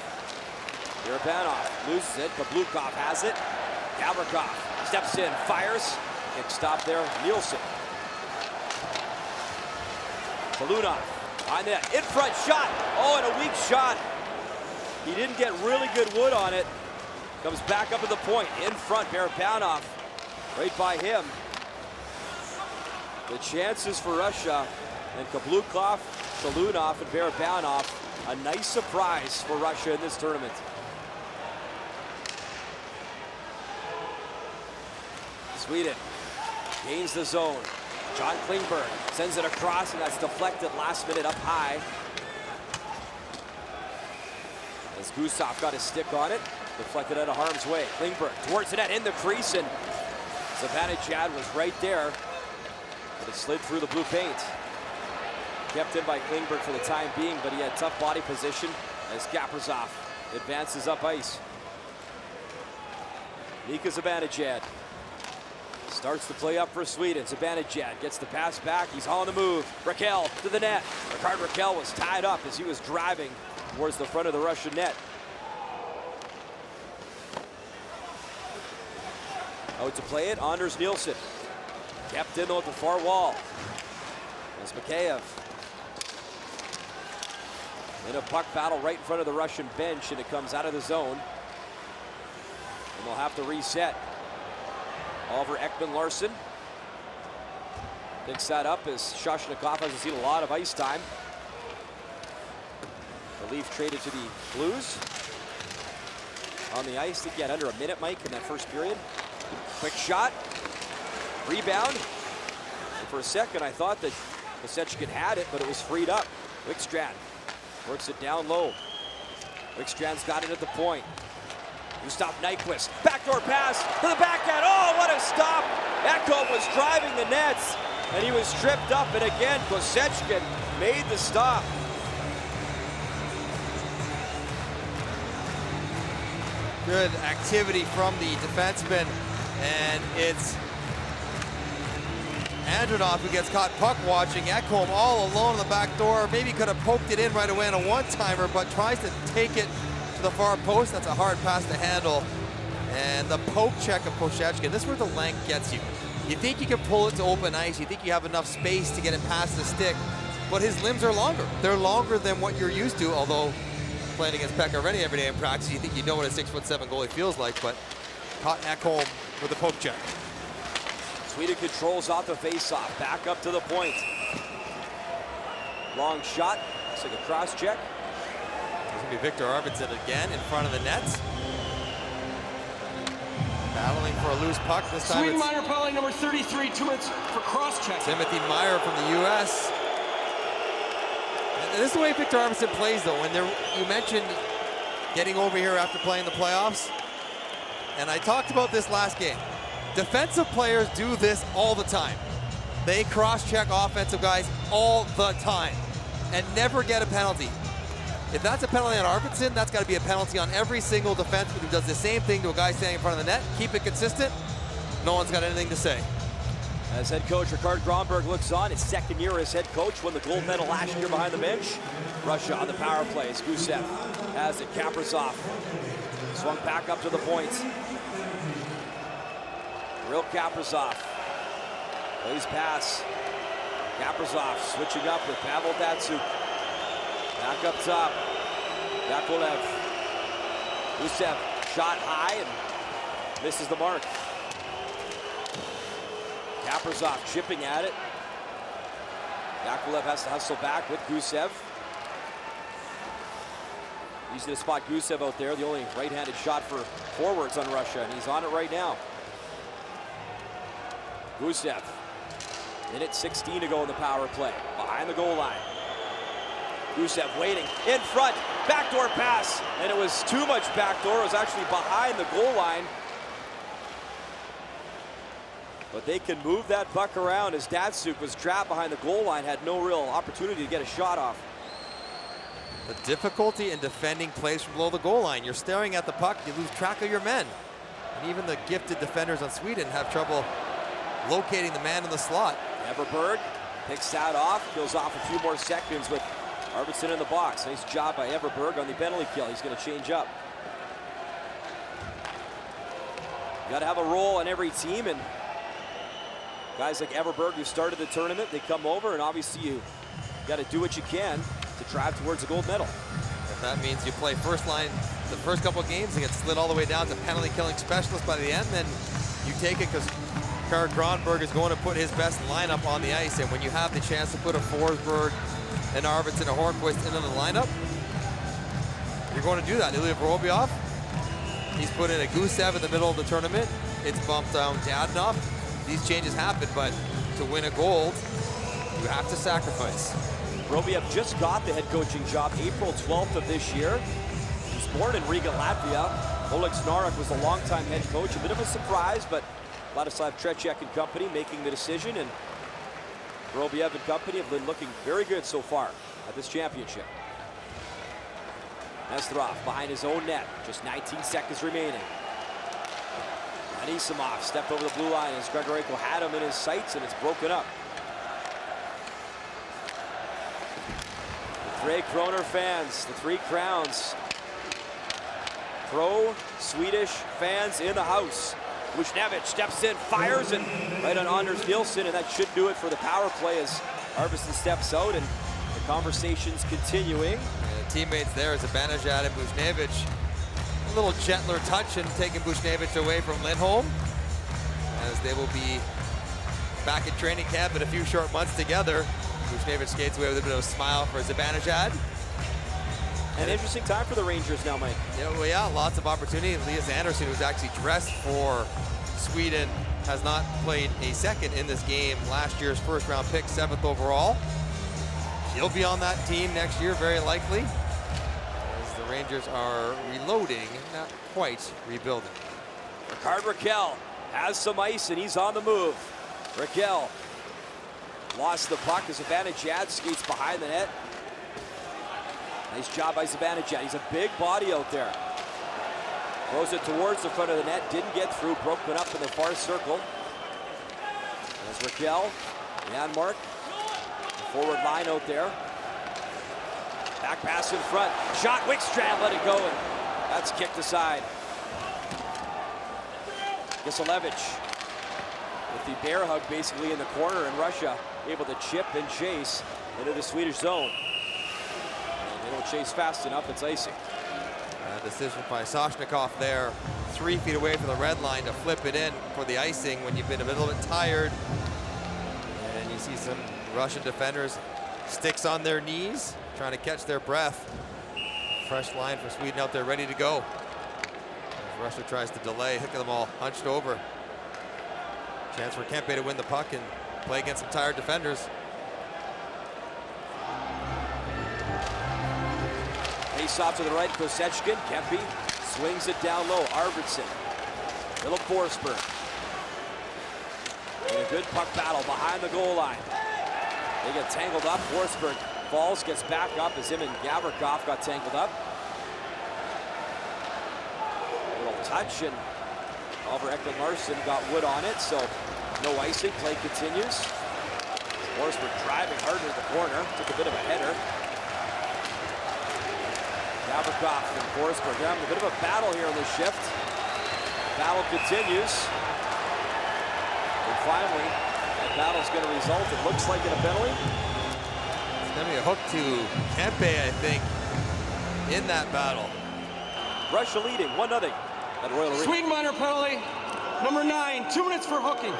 Barabanov loses it, but Blukov has it. Gavrikov steps in, fires. Kick stop there, Nilsson. Shalunov on that in front shot. Oh, and a weak shot. He didn't get really good wood on it. Comes back up to the point, in front, Barabanov, right by him. The chances for Russia, and Kablukov, Shalunov, and Barabanov, a nice surprise for Russia in this tournament. Sweden gains the zone. John Klingberg sends it across, and that's deflected last minute up high. As Gusef got his stick on it, deflected out of harm's way. Klingberg towards the net in the crease, and Zibanejad was right there, but it slid through the blue paint. Kept in by Klingberg for the time being, but he had tough body position as Kaprizov advances up ice. Mika Zibanejad starts the play up for Sweden. Zibanejad gets the pass back. He's on the move. Rackel to the net. Rikard Rackel was tied up as he was driving towards the front of the Russian net. Out to play it, Anders Nilsson. Kept in though at the far wall. As Mikheyev. In a puck battle right in front of the Russian bench, and it comes out of the zone. And they'll have to reset. Oliver Ekman-Larson picks that up as Shoshnikov hasn't seen a lot of ice time. The Leaf traded to the Blues. On the ice, I think he had under a minute, Mike, in that first period. Quick shot, rebound. And for a second, I thought that Kosechkin had it, but it was freed up. Wickstrand works it down low. Wickstrand's got it at the point. Gustav Nyquist, backdoor pass to the backhand. Oh, what a stop! Ekholm was driving the nets, and he was tripped up. And again, Kosechkin made the stop. Good activity from the defenseman, and it's Andronov who gets caught puck watching. Ekholm all alone on the back door. Maybe could have poked it in right away on a one-timer, but tries to take it to the far post. That's a hard pass to handle. And the poke check of Kosechkin. This is where the length gets you. You think you can pull it to open ice. You think you have enough space to get it past the stick, but his limbs are longer. They're longer than what you're used to, although playing against Pekka Rinne every day in practice, you think you know what a 6'7" goalie feels like, but caught Ekholm with a poke check. Sweden controls off the faceoff, back up to the point. Long shot, looks like a cross check. It's gonna be Victor Arvidsson again in front of the nets. Battling for a loose puck. This time Sweden it's minor penalty number 33, 2 minutes for cross check. Timothy Meyer from the U.S. And this is the way Victor Arvidsson plays, though. When you mentioned getting over here after playing the playoffs, and I talked about this last game. Defensive players do this all the time. They cross-check offensive guys all the time and never get a penalty. If that's a penalty on Arvidsson, that's got to be a penalty on every single defenseman who does the same thing to a guy standing in front of the net. Keep it consistent. No one's got anything to say. As head coach Rikard Grönberg looks on, his second year as head coach, won the gold medal last year behind the bench. Russia on the power play as Gusef has it. Kaprizov swung back up to the point. Kirill Kaprizov plays pass. Kaprizov switching up with Pavel Dацюк. Back up top. Yakolev. Gusef shot high and misses the mark. Kaprizov chipping at it. Yakovlev has to hustle back with Gusев. Easy to spot Gusев out there, the only right-handed shot for forwards on Russia, and he's on it right now. Gusев, minute 16 to go in the power play, behind the goal line. Gusев waiting, in front, backdoor pass, and it was too much backdoor. It was actually behind the goal line. But they can move that puck around as Dacuk was trapped behind the goal line, had no real opportunity to get a shot off. The difficulty in defending plays from below the goal line. You're staring at the puck, you lose track of your men. And even the gifted defenders on Sweden have trouble locating the man in the slot. Everberg picks that off, kills off a few more seconds with Arvidsson in the box. Nice job by Everberg on the penalty kill. He's going to change up. You got to have a role on every team, and guys like Everberg who started the tournament, they come over, and obviously you got to do what you can to drive towards a gold medal. If that means you play first line the first couple of games and get slid all the way down to penalty killing specialist by the end, then you take it, because Carl Gronberg is going to put his best lineup on the ice, and when you have the chance to put a Forsberg, an Arvidsson, a Hornquist into the lineup, you're going to do that. Ilya Vorobyov, he's put in a Gusev in the middle of the tournament. It's bumped down to Adnov. These changes happen, but to win a gold, you have to sacrifice. Vorobyov just got the head coaching job April 12th of this year. He was born in Riga, Latvia. Oleg Snarek was the longtime head coach. A bit of a surprise, but Vladislav Tretiak and company making the decision, and Vorobyov and company have been looking very good so far at this championship. Nesterov behind his own net, just 19 seconds remaining. Anisimov stepped over the blue line as Grigorenko had him in his sights, and it's broken up. The Tre Kronor fans, the Three Crowns, pro-Swedish fans in the house. Wishnevich steps in, fires, and right on Anders Nilsson, and that should do it for the power play as Arvidsson steps out, and the conversation's continuing. And the teammates there is Zibaniejad and Wishnevich. A little gentler touch and taking Wishnevich away from Lindholm, as they will be back at training camp in a few short months together. Wishnevich skates away with a bit of a smile for Zibaniejad. An interesting time for the Rangers now, Mike. Yeah, well, yeah, lots of opportunity. Elias Andersson, who's actually dressed for Sweden, has not played a second in this game. Last year's first-round pick, 7th overall. He'll be on that team next year, very likely, as the Rangers are reloading, not quite rebuilding. Rikard Rackel has some ice, and he's on the move. Rackel lost the puck as Zibaniejad skates behind the net. Nice job by Zibaniejad. He's a big body out there. Throws it towards the front of the net. Didn't get through. Broken up in the far circle. There's Rackel. Янмарk. Forward line out there. Back pass in front. Shot. Wickstrand let it go. And that's kicked aside. Kiselevich with the bear hug basically in the corner, and Russia able to chip and chase into the Swedish zone. They don't chase fast enough, it's icing. Decision by Soshnikov there, 3 feet away from the red line to flip it in for the icing when you've been a little bit tired. And you see some Russian defenders, sticks on their knees, trying to catch their breath. Fresh line for Sweden out there, ready to go. As Russia tries to delay, look at them all hunched over. Chance for Kempe to win the puck and play against some tired defenders. Face off to the right, Kosechkin. Kempe swings it down low. Arvidsson. Philip Forsberg. In a good puck battle behind the goal line. They get tangled up. Forsberg falls, gets back up as him and Gavrikov got tangled up. A little touch, and Oliver Ekman-Larson got wood on it, so no icing. Play continues. Forsberg driving hard into the corner. Took a bit of a header. Gavrikov and Forsberg having a bit of a battle here in this shift. Battle continues. And finally, that battle's going to result, it looks like, in a penalty. It's going to be a hook to Kempe, I think, in that battle. Russia leading 1-0 at Royal Arena. Sweden minor penalty, number 9, 2 minutes for hooking.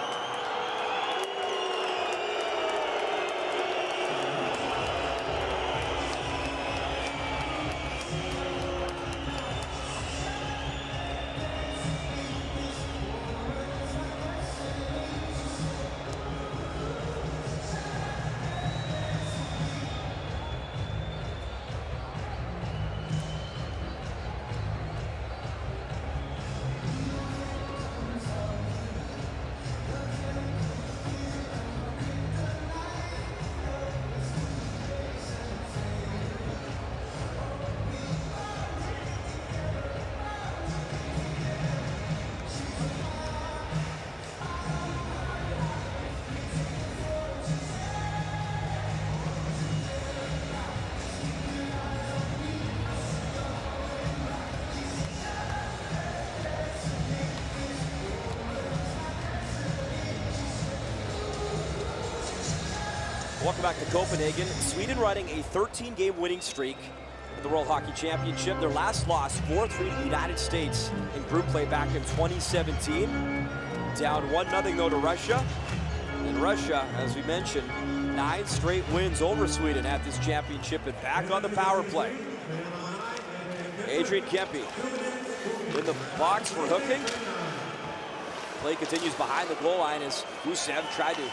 Welcome back to Copenhagen. Sweden riding a 13-game winning streak in the World Hockey Championship. Their last loss, 4-3 to the United States in group play back in 2017. Down 1-0 though to Russia. And Russia, as we mentioned, 9 straight wins over Sweden at this championship and back on the power play. Adrian Kempe in the box for hooking. Play continues behind the goal line as Gusef tried to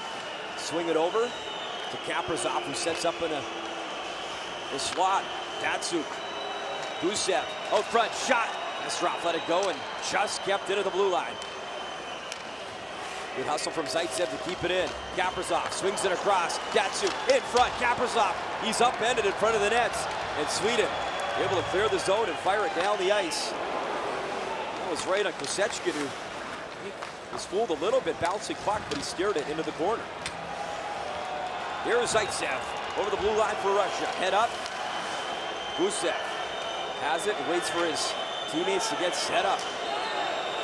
swing it over to Kaprizov, who sets up in a slot. Dacuk, Gusef, out front, shot. Nesterov let it go and just kept into the blue line. Good hustle from Zaitsev to keep it in. Kaprizov swings it across. Dacuk in front. Kaprizov, he's upended in front of the nets. And Sweden able to clear the zone and fire it down the ice. That was right on Kosechkin, who was fooled a little bit, bouncing puck, but he steered it into the corner. Here's Zaitsev over the blue line for Russia. Head up. Gusef has it and waits for his teammates to get set up.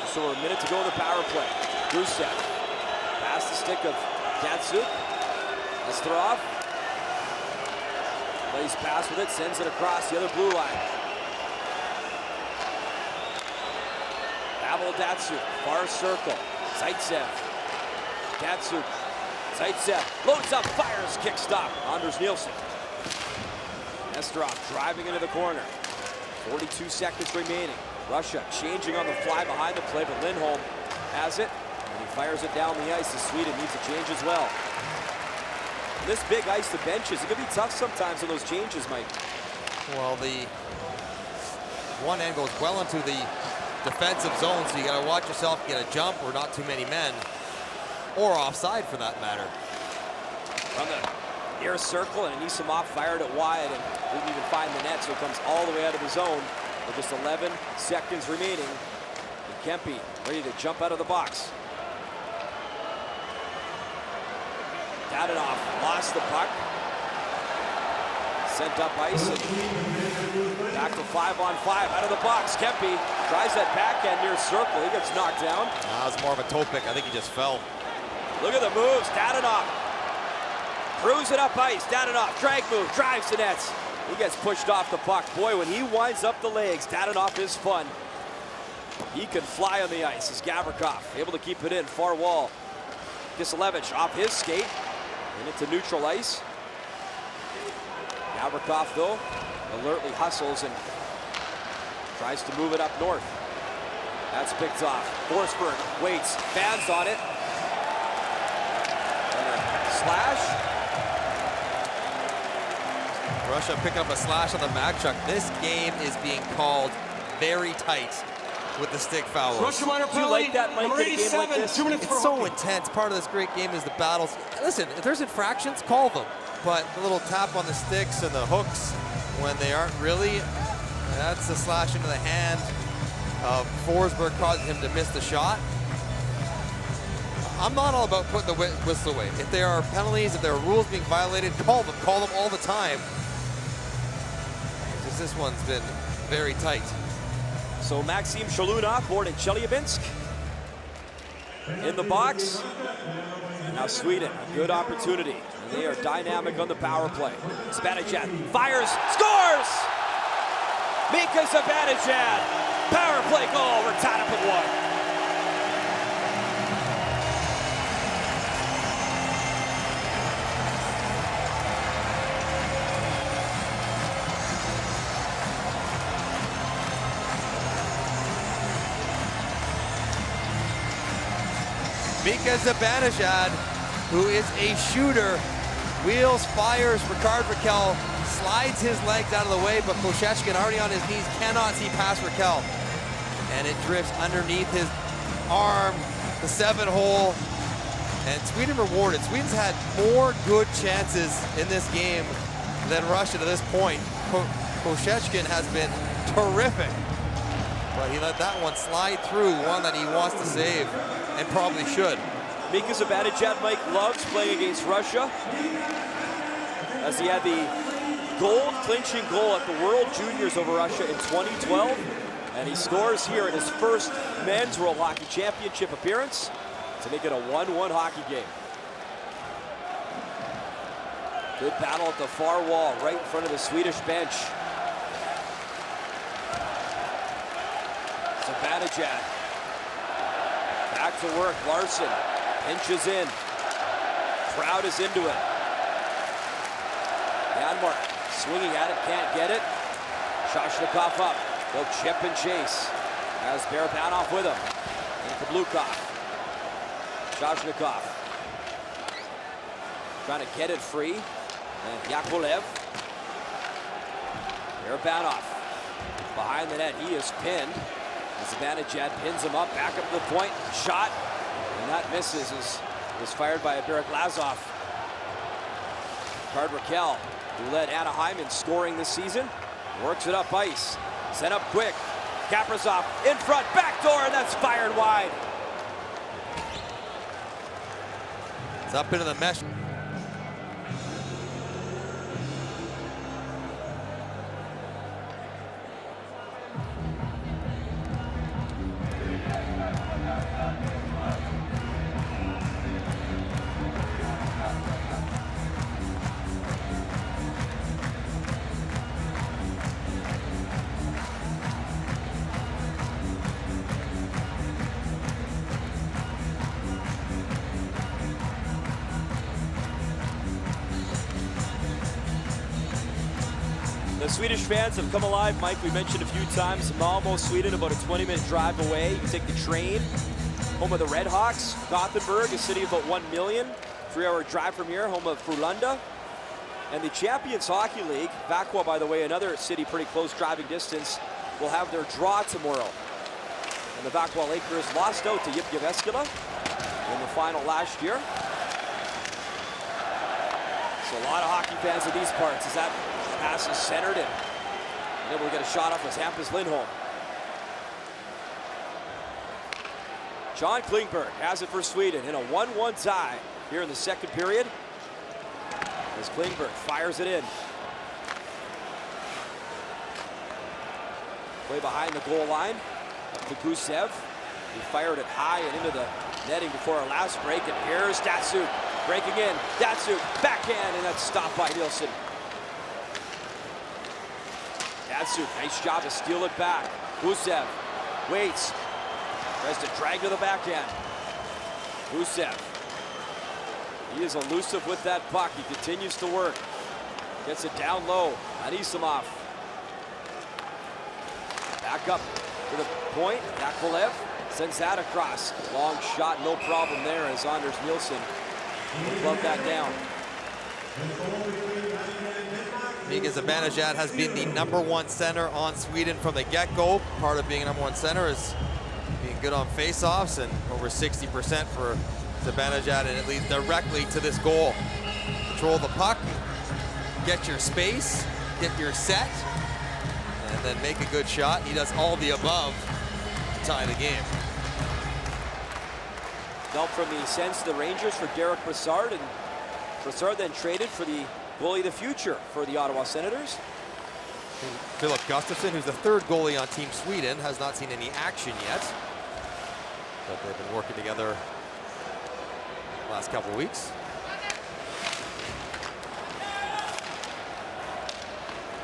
Just over a minute to go in the power play. Gusef past the stick of Dacuk. Nesterov lays pass with it, sends it across the other blue line. Pavel Dacuk, far circle. Zaitsev, Dacuk, Zaitsev loads up, fires, kick stop. Anders Nilsson. Nesterov driving into the corner. 42 seconds remaining. Russia changing on the fly behind the play, but Lindholm has it, and he fires it down the ice as Sweden needs a change as well. This big ice, the benches, it can be tough sometimes on those changes, Mike. Well, the one end goes well into the defensive zone, so you got to watch yourself get a jump or not too many men, or offside for that matter. From the near circle, and Anisimov fired it wide and didn't even find the net, so it comes all the way out of the zone with just 11 seconds remaining. And Kempe ready to jump out of the box. Dadonov lost the puck. Sent up ice and back to 5-on-5 out of the box. Kempe tries that backhand near circle. He gets knocked down. That was more of a toe pick. I think he just fell. Look at the moves. Dadonov throws it up ice. Dadonov, drag move, drives the nets. He gets pushed off the puck. Boy, when he winds up the legs, Dadonov is fun. He can fly on the ice. As Gavrikov able to keep it in. Far wall. Kiselevich off his skate and into neutral ice. Gavrikov, though, alertly hustles and tries to move it up north. That's picked off. Forsberg waits, fans on it. And a slash. Russia picking up a slash on the Magchuk. This game is being called very tight with the stick fouls. Russia minor Do you penalty, like that, Mike, number in a game like 87, this? 2 minutes It's for so hockey. intense. Part of this great game is the battles. Listen, if there's infractions, call them. But the little tap on the sticks and the hooks when they aren't really, that's a slash into the hand of Forsberg, causing him to miss the shot. I'm not all about putting the whistle away. If there are penalties, if there are rules being violated, call them all the time. Because this one's been very tight. So Maxim Shalunov born in Chelyabinsk in the box. Now Sweden, good opportunity. And they are dynamic on the power play. Zibanejad fires, scores! Mika Zibanejad, power play goal, we're tied up at 1. Mika Zibanejad, who is a shooter, wheels, fires. Rikard Rakkell slides his legs out of the way, but Kosechkin, already on his knees, cannot see past Rackel. And it drifts underneath his arm, the 7-hole, and Sweden rewarded. Sweden's had more good chances in this game than Russia to this point. Kosechkin has been terrific, but he let that one slide through, one that he wants to save, and probably should. Mika Zibanejad, Mike, loves playing against Russia, as he had the gold-clinching goal at the World Juniors over Russia in 2012, and he scores here in his first Men's World Hockey Championship appearance to make it a 1-1 hockey game. Good battle at the far wall, right in front of the Swedish bench. Zibanejad. Back to work, Larsson pinches in. Crowd is into it. Янмарk swinging at it, can't get it. Shoshnikov up, they'll chip and chase. Has Barabanov with him. And Kablukov. Shoshnikov. Trying to get it free. And Yakolev. Barabanov. Behind the net, he is pinned. Zibanejad pins him up, back up to the point. Shot. And that misses. Was fired by Barrett Lazov. Rikard Rackel, who led Anaheim in scoring this season, works it up ice. Sent up quick. Kaprizov in front, backdoor, and that's fired wide. It's up into the mesh. The Swedish fans have come alive, Mike. We mentioned a few times, Malmo, Sweden, about a 20-minute drive away. You take the train, home of the Red Hawks. Gothenburg, a city of about 1 million. 3-hour drive from here, home of Frölunda. And the Champions Hockey League, Vakwa, by the way, another city pretty close driving distance, will have their draw tomorrow. And the Vakwa Lakers lost out to Jyväskylä in the final last year. So a lot of hockey fans in these parts as that pass is centered and able to get a shot off as Hampus Lindholm. John Klingberg has it for Sweden in a 1-1 tie here in the second period. As Klingberg fires it in. Play behind the goal line up to Gusев. He fired it high and into the netting before our last break. And here's Dacuk breaking in. Dacuk backhand, and that's stopped by Nilsson. Dacuk, nice job to steal it back. Gusев waits. Tries to drag to the backhand. Gusев. He is elusive with that puck. He continues to work. Gets it down low. Anisimov. Back up to the point. Yakolev sends that across. Long shot, no problem there as Anders Nilsson will glove that down. Mika Zibanejad has been the #1 center on Sweden from the get-go. Part of being a #1 center is being good on face-offs, and over 60% for Zibanejad, and it leads directly to this goal. Control the puck, get your space, get your set, and then make a good shot. He does all the above to tie the game. Dealt from the Sens to the Rangers for Derek Brassard, and Brassard then traded for the goalie of the future for the Ottawa Senators. Philip Gustafsson, who's the third goalie on Team Sweden, has not seen any action yet, but they've been working together the last couple weeks.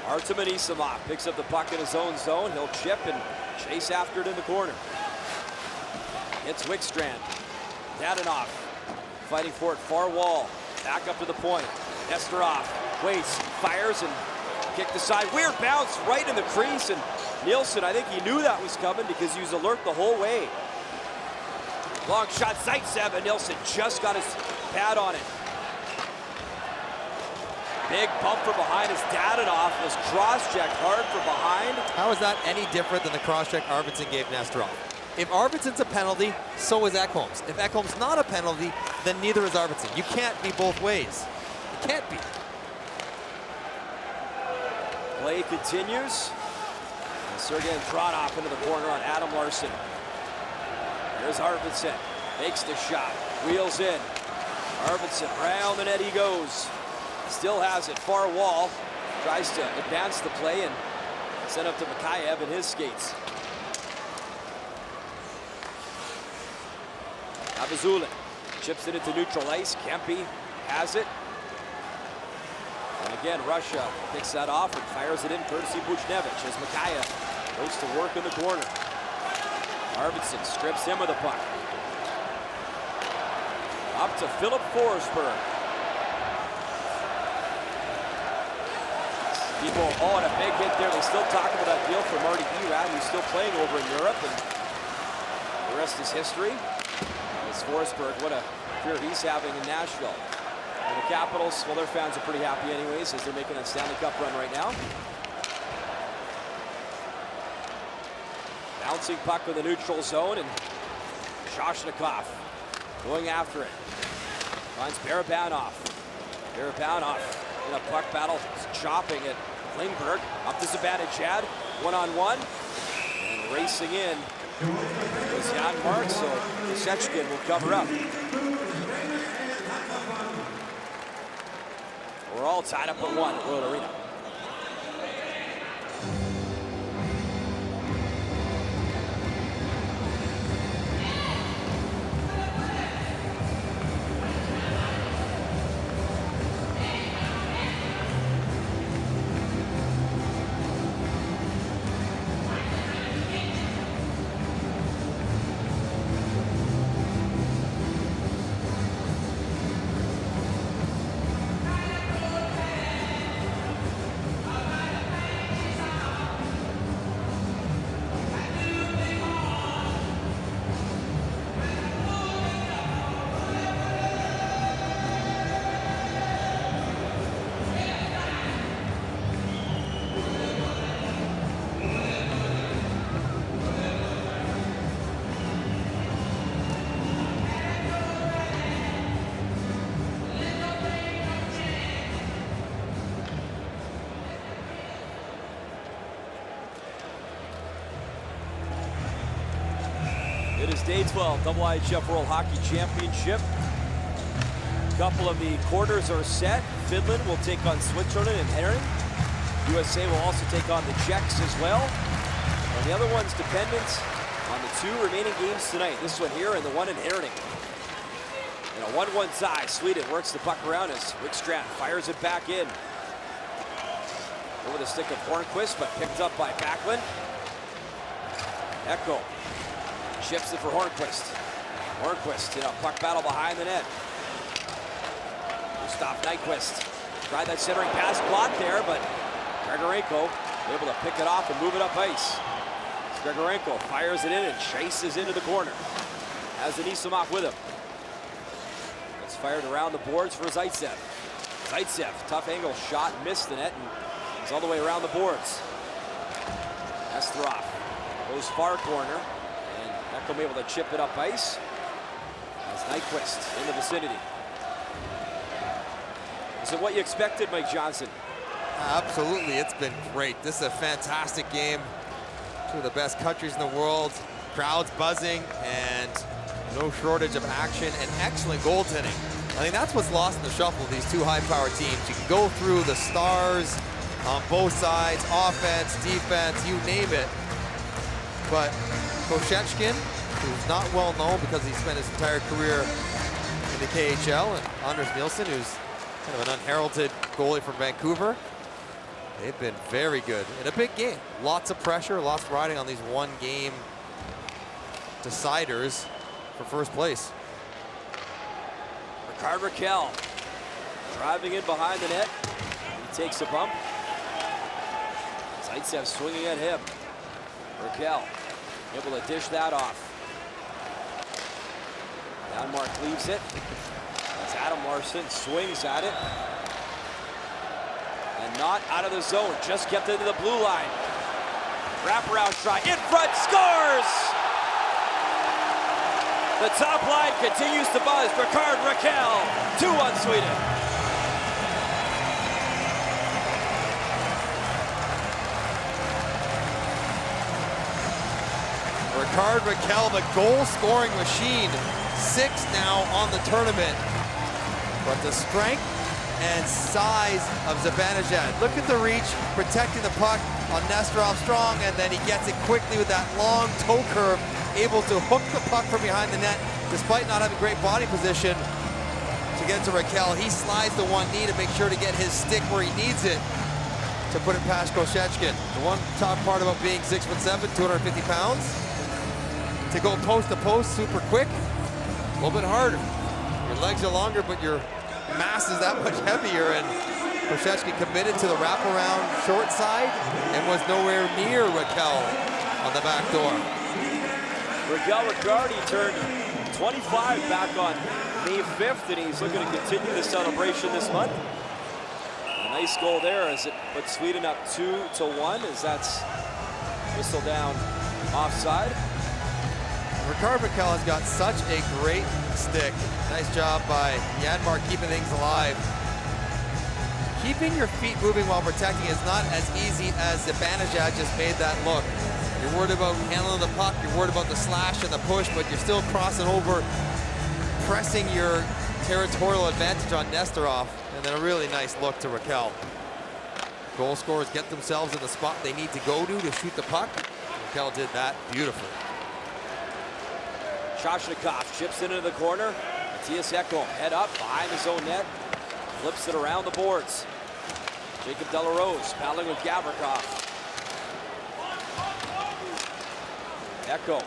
Artem Anisimov picks up the puck in his own zone. He'll chip and chase after it in the corner. It's Wickstrand. Dadonov fighting for it, far wall. Back up to the point. Nesterov waits, fires, and kicked aside. Weird bounce right in the crease, and Nilsson, I think he knew that was coming because he was alert the whole way. Long shot, Zaitsev, and Nilsson just got his pad on it. Big bump from behind as Dadonov was cross-checked hard from behind. How is that any different than the cross-check Arvidsson gave Nesterov? If Arvidsson's a penalty, so is Ekholm's. If Ekholm's not a penalty, then neither is Arvidsson. You can't be both ways. You can't be. Play continues. And Sergei Andronov into the corner on Adam Larsson. Here's Arvidsson. Makes the shot. Wheels in. Arvidsson round the net he goes. Still has it. Far wall. Tries to advance the play and send up to Mikheyev and his skates. Abizulin chips it into neutral ice. Kempe has it. And again, Russia picks that off and fires it in courtesy Buchnevich as Mikaya goes to work in the corner. Arvidsson strips him of the puck. Up to Philip Forsberg. People, oh, and a big hit there. They still talk about that deal for Marty Erad, who's still playing over in Europe, and the rest is history. As Forsberg, what a career he's having in Nashville. And the Capitals, well, their fans are pretty happy anyways, as they're making a Stanley Cup run right now. Bouncing puck in the neutral zone, and Shoshnikov going after it. Finds Barabanov. Barabanov in a puck battle, chopping at Klingberg. Up to Zibanejad, one-on-one. And racing in was Янмарk, so Kasechkin will cover up. We're all tied up at 1 at World Arena. It is day 12, IHF World Hockey Championship. A couple of the quarters are set. Finland will take on Switzerland and Herring. USA will also take on the Czechs as well. And the other one's dependent on the 2 remaining games tonight. This one here and the one in Herring. And a 1-1 tie. Sweden works the puck around as Wickstrand fires it back in. Over the stick of Hornquist, but picked up by Backlund. Echo ships it for Hornquist. Hornquist in a puck battle behind the net. Gustav Nyquist tried that centering pass, blocked there, but Grigorenko able to pick it off and move it up ice. Grigorenko fires it in and chases into the corner. Has Anisimov with him. It's fired around the boards for Zaitsev. Zaitsev, tough angle shot, missed the net, and he's all the way around the boards. Nesterov goes far corner. Ekholm able to chip it up ice. As Nyquist in the vicinity. Is it what you expected, Mike Johnson? Absolutely, it's been great. This is a fantastic game. 2 of the best countries in the world. Crowds buzzing and no shortage of action and excellent goaltending. I think that's what's lost in the shuffle of these 2 high-powered teams. You can go through the stars on both sides, offense, defense, you name it. But Kasechkin, who's not well known because he spent his entire career in the KHL, and Anders Nilsson, who's kind of an unheralded goalie from Vancouver. They've been very good in a big game. Lots of pressure, lots riding on these 1-game deciders for first place. Rikard Rackel driving in behind the net. He takes a bump. Zaitsev swinging at him. Rackel able to dish that off. Янмарk leaves it. As Ekman-Larsson swings at it. And not out of the zone, just kept into the blue line. Wraparound shot, in front, scores! The top line continues to buzz. Rikard Rackel, 2-1 Sweden. Rikard Rackel, the goal-scoring machine, 6 now on the tournament. But the strength and size of Zibanejad. Look at the reach, protecting the puck on Nesterov strong, and then he gets it quickly with that long toe curve, able to hook the puck from behind the net, despite not having great body position, to get to Racquel. He slides the one knee to make sure to get his stick where he needs it to put it past Koshechkin. The one top part about being 6'7", 250 pounds, to go post to post super quick, a little bit harder. Your legs are longer, but your mass is that much heavier, and Koshechkin committed to the wraparound short side and was nowhere near Racquel on the back door. Racquel Riccardi turned 25 back on May 5th, and he's looking to continue the celebration this month. A nice goal there as it puts Sweden up 2-1 as that's whistled down offside. Ricard Racquel has got such a great stick. Nice job by Янмарk keeping things alive. Keeping your feet moving while protecting is not as easy as Zibanejad just made that look. You're worried about handling the puck, you're worried about the slash and the push, but you're still crossing over, pressing your territorial advantage on Nesterov, and then a really nice look to Racquel. Goal scorers get themselves in the spot they need to go to shoot the puck. Racquel did that beautifully. Shoshnikov chips into the corner. Mаттhias Ekholm head up behind his own net, flips it around the boards. Jacob Delarose battling with Gavrikov. Ekholm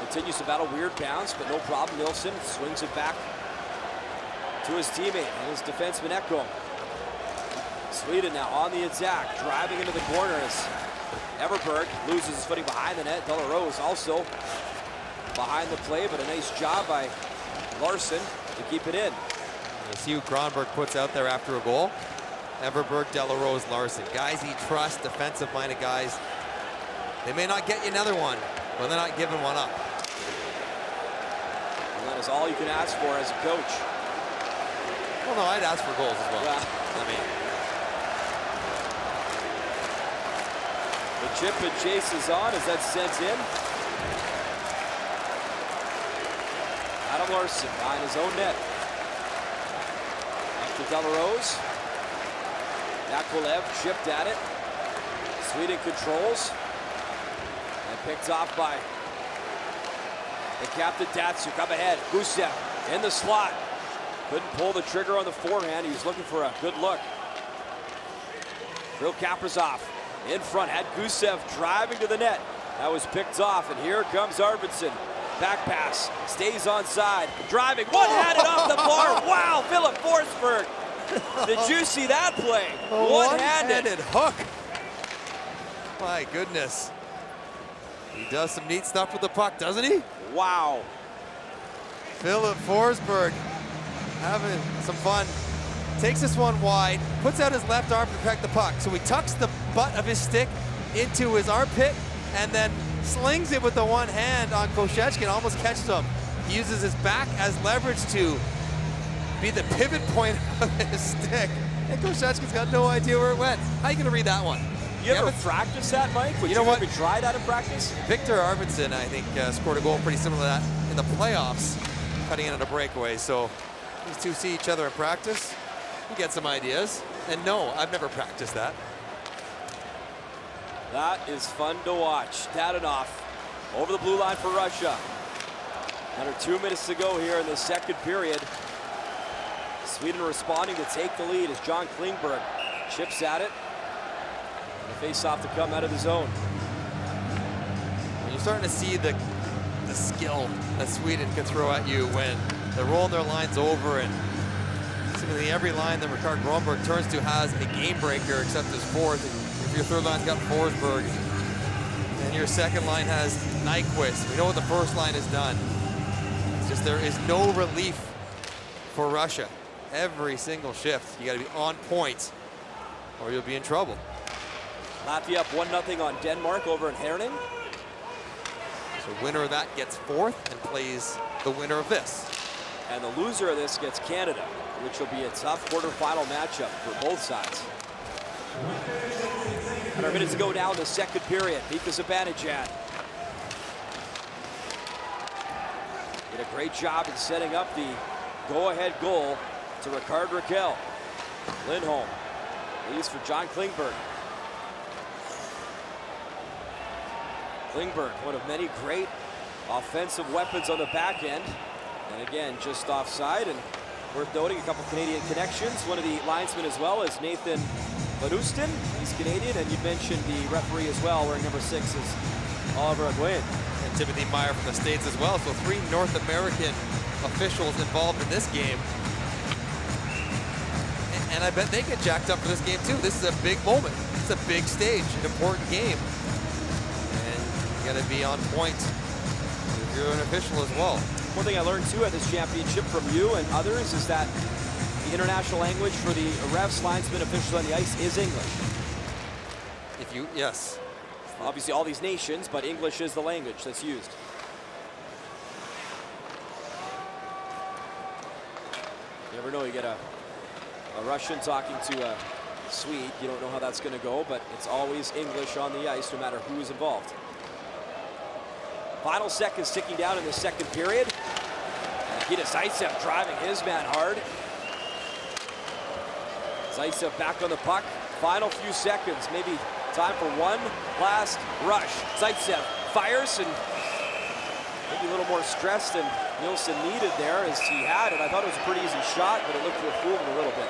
continues to battle, weird bounce, but no problem. Nilsson swings it back to his teammate and his defenseman Ekholm. Sweden now on the attack, driving into the corner as Everberg loses his footing behind the net. Delarose also behind the play, but a nice job by Larsson to keep it in. You see who Gronberg puts out there after a goal. Everberg, Delarose, Larsson. Guys he trusts, defensive-minded guys. They may not get you another one, but they're not giving one up. And that is all you can ask for as a coach. Well, no, I'd ask for goals as well. Yeah. I mean, the chip and chase is on as that's sent in. Adam Larsson behind his own net. After Delarose. Yakolev chipped at it. Sweden controls. And picked off by the captain Dацюk. Up ahead, Gusef in the slot. Couldn't pull the trigger on the forehand. He was looking for a good look. Kirill Kaprizov in front, had Gusef driving to the net. That was picked off, and here comes Arvidsson. Back pass, stays onside, driving, one-handed off the bar. Wow, Philip Forsberg. Did you see that play? One-handed hook. My goodness. He does some neat stuff with the puck, doesn't he? Wow. Philip Forsberg having some fun. Takes this one wide, puts out his left arm to protect the puck. So he tucks the butt of his stick into his armpit and then slings it with the one hand on Koshechkin, almost catches him. He uses his back as leverage to be the pivot point of his stick. And Koshechkin's got no idea where it went. How are you gonna read that one? You ever practice that, Mike? Would you know what? Ever try that in practice? Victor Arvidsson, I think, scored a goal pretty similar to that in the playoffs, cutting in on a breakaway. So these two see each other in practice. You get some ideas. And no, I've never practiced that. That is fun to watch. Dadonov over the blue line for Russia. Under 2 minutes to go here in the second period. Sweden responding to take the lead as John Klingberg chips at it. And the face-off to come out of the zone. And you're starting to see the skill that Sweden can throw at you when they're rolling their lines over, and seemingly every line that Rikard Gronberg turns to has a game breaker except his fourth. If your third line's got Forsberg and your second line has Nyquist, we know what the first line has done. It's just there is no relief for Russia. Every single shift, you got to be on point or you'll be in trouble. Latvia up 1-0 on Denmark over in Herning. So winner of that gets fourth and plays the winner of this. And the loser of this gets Canada, which will be a tough quarterfinal matchup for both sides. 100 minutes to go now in the second period. Mika Zibanejad did a great job in setting up the go-ahead goal to Rikard Rackell. Lindholm leaves for John Klingberg. Klingberg, one of many great offensive weapons on the back end. And again, just offside, and worth noting, a couple Canadian connections. One of the linesmen as well is Nathan Badustin. He's Canadian, and you mentioned the referee as well, wearing number 6 is Oliver Aguain. And Timothy Meyer from the States as well. So 3 North American officials involved in this game. And I bet they get jacked up for this game too. This is a big moment. It's a big stage, an important game. And you gotta be on point if you're an official as well. One thing I learned too at this championship from you and others is that the international language for the refs, linesmen, officials on the ice is English. Yes. Obviously all these nations, but English is the language that's used. You never know, you get a Russian talking to a Swede. You don't know how that's going to go, but it's always English on the ice no matter who is involved. Final seconds ticking down in the second period. Nikita Zaitsev driving his man hard. Zaitsev back on the puck. Final few seconds, maybe time for one last rush. Zaitsev fires, and maybe a little more stress than Nilsson needed there as he had it. I thought it was a pretty easy shot, but it looked to have fooled him a little bit.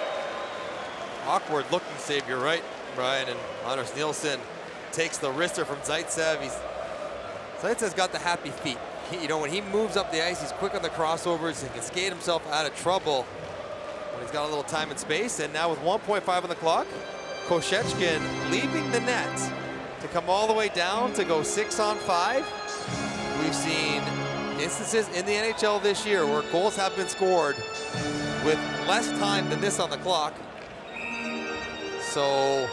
Awkward looking save, you're right, Brian, and Anders Nilsson takes the wrister from Zaitsev. Zaitsev's got the happy feet. You know, when he moves up the ice, he's quick on the crossovers and can skate himself out of trouble when he's got a little time and space. And now with 1.5 on the clock, Koshechkin leaving the net to come all the way down to go 6-on-5. We've seen instances in the NHL this year where goals have been scored with less time than this on the clock. So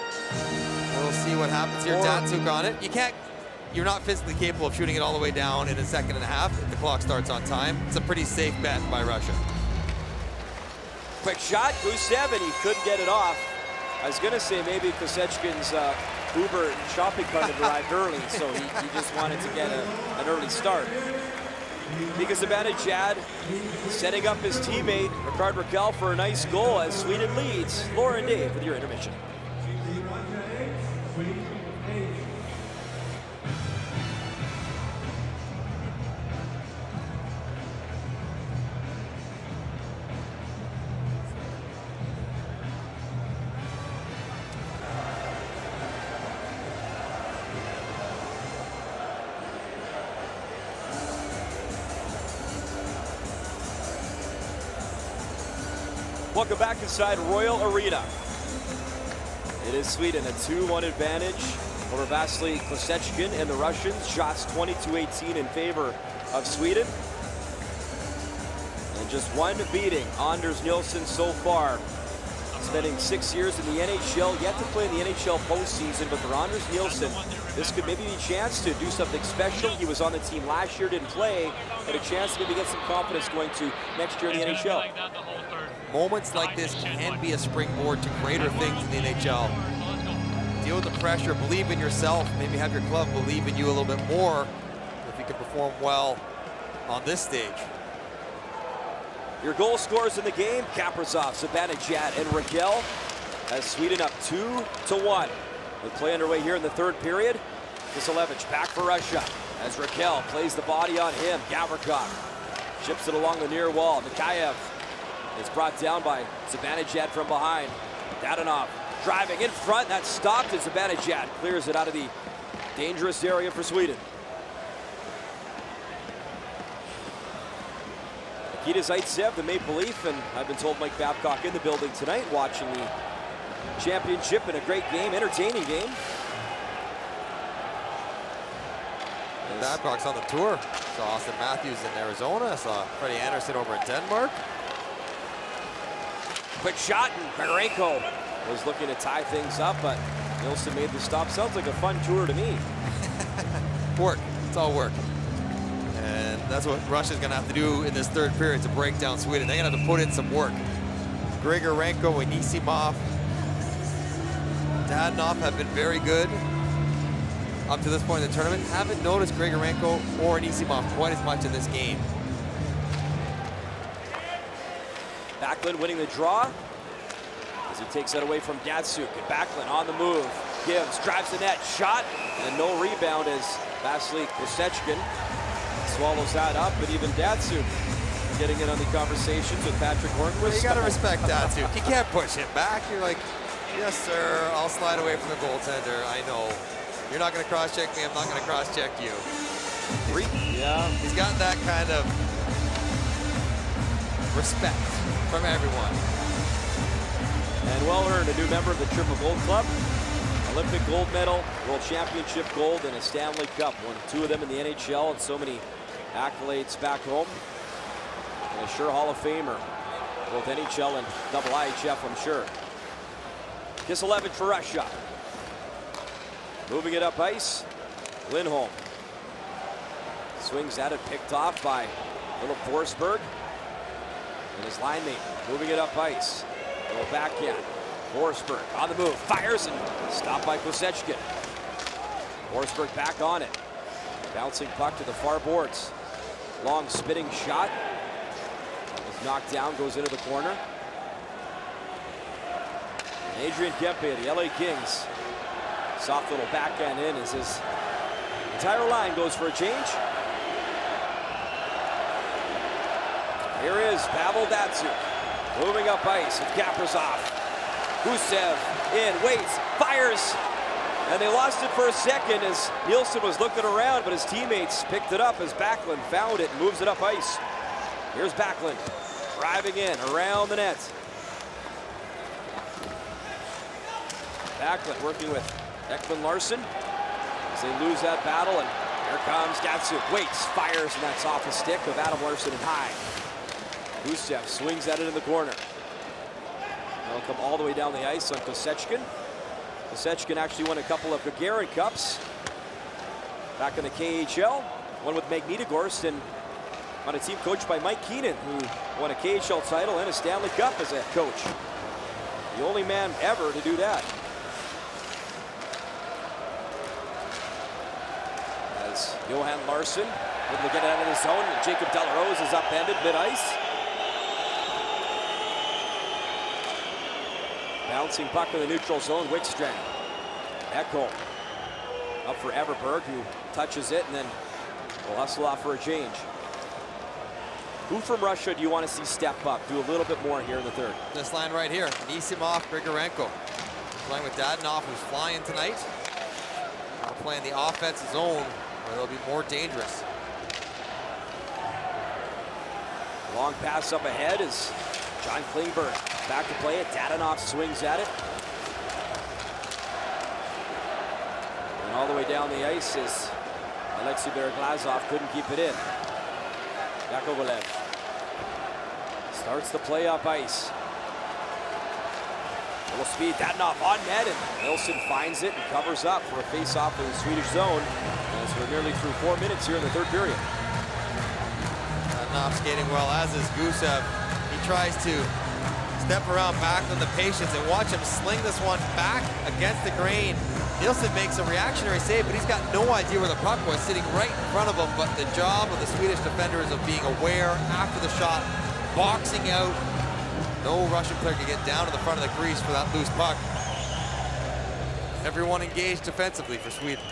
we'll see what happens here. Dacuk on it. You're not physically capable of shooting it all the way down in a second and a half if the clock starts on time. It's a pretty safe bet by Russia. Quick shot, Gusев, and he couldn't get it off. I was gonna say maybe Kosechkin's Uber shopping cart had arrived early, so he just wanted to get an early start. Mika Zibanejad setting up his teammate, Rikard Rackel, for a nice goal as Sweden leads. Laura and Dave with your intermission. Welcome back inside Royal Arena. It is Sweden, a 2-1 advantage over Vasily Kosechkin and the Russians. Shots 22-18 in favor of Sweden. And just one beating, Anders Nilsson so far. Spending 6 years in the NHL, yet to play in the NHL postseason, but for Anders Nilsson, this could maybe be a chance to do something special. He was on the team last year, didn't play, but a chance to maybe get some confidence going to next year in the NHL. Moments like this can be a springboard to greater things in the NHL. Deal with the pressure, believe in yourself, maybe have your club believe in you a little bit more if you can perform well on this stage. Your goal scorers in the game, Kaprizov, Zibanejad, and Rackel, as Sweden up 2-1. With play underway here in the third period. Kiselevich back for Russia as Rackel plays the body on him. Gavrikov chips it along the near wall. Mikhaev is brought down by Zibanejad from behind. Dadonov driving in front. That's stopped as Zibanejad clears it out of the dangerous area for Sweden. Nikita Zaitsev, the Maple Leaf, and I've been told Mike Babcock in the building tonight watching the championship in a great game, entertaining game. Babcock's on the tour. Saw Austin Matthews in Arizona. Saw Freddie Anderson over in Denmark. Quick shot, and Grigorenko was looking to tie things up, but Nilsson made the stop. Sounds like a fun tour to me. Work. It's all work. And that's what Russia's going to have to do in this third period to break down Sweden. They're going to have to put in some work. Grigorenko and Anisimov, Dadonov have been very good up to this point in the tournament. Haven't noticed Grigorenko or Anisimov quite as much in this game. Backlund winning the draw as he takes that away from Dacuk. And Backlund on the move. Gives, drives the net, shot, and no rebound as Vasily Kosechkin swallows that up. But even Dacuk getting in on the conversations with Patrick Hornquist. You got to respect Dацюk. You can't push him back. You're like, yes, sir, I'll slide away from the goaltender. I know. You're not going to cross-check me. I'm not going to cross-check you. Yeah. He's got that kind of respect from everyone. And well-earned, a new member of the Triple Gold Club. Olympic gold medal, World Championship gold, and a Stanley Cup. Won 2 of them in the NHL and so many accolades back home. And a sure Hall of Famer, both NHL and IHF, I'm sure. Kiss 11 for Russia. Moving it up ice, Lindholm. Swings at it, picked off by little Forsberg. And his line mate moving it up ice. Little backhand. Forsberg on the move, fires and stopped by Kosechkin. Forsberg back on it. Bouncing puck to the far boards. Long spinning shot. It's knocked down, goes into the corner. And Adrian Kempe of the LA Kings. Soft little backhand in as his entire line goes for a change. Here is Pavel Dацюk moving up ice with Kaprizov. Gusef in, waits, fires, and they lost it for a second as Nilsson was looking around, but his teammates picked it up as Backlund found it and moves it up ice. Here's Backlund driving in around the net. Backlund working with Ekman-Larsson as they lose that battle, and here comes Dацюk, waits, fires, and that's off the stick of Adam Larsson and high. Gusef swings at it in the corner. They'll come all the way down the ice on Kosechkin. Kosechkin actually won a couple of Gagarin Cups back in the KHL. One with Magnitogorsk and on a team coached by Mike Keenan, who won a KHL title and a Stanley Cup as a coach. The only man ever to do that. As Johan Larsson able to get it out of the zone, and Jacob Delarose is upended mid-ice. Bouncing puck in the neutral zone, Wickstrand. Ekholm up for Everberg, who touches it and then will hustle off for a change. Who from Russia do you want to see step up, do a little bit more here in the third? This line right here, Anisimov, Grigorenko. Playing with Dadonov, who's flying tonight. Now playing the offensive zone, where they'll be more dangerous. Long pass up ahead is John Klingberg. Back to play it, Dadonov swings at it. And all the way down the ice is Alexei Bereglazov, couldn't keep it in. Yakovlev starts the play up ice. A little speed, Dadonov on net, and Nilsson finds it and covers up for a face-off in the Swedish zone. As we're nearly through 4 minutes here in the third period. Dadonov skating well, as is Gusev. He tries to step around back on the patience and watch him sling this one back against the grain. Nilsson makes a reactionary save, but he's got no idea where the puck was, sitting right in front of him. But the job of the Swedish defender is of being aware after the shot, boxing out. No Russian player can get down to the front of the crease for that loose puck. Everyone engaged defensively for Sweden.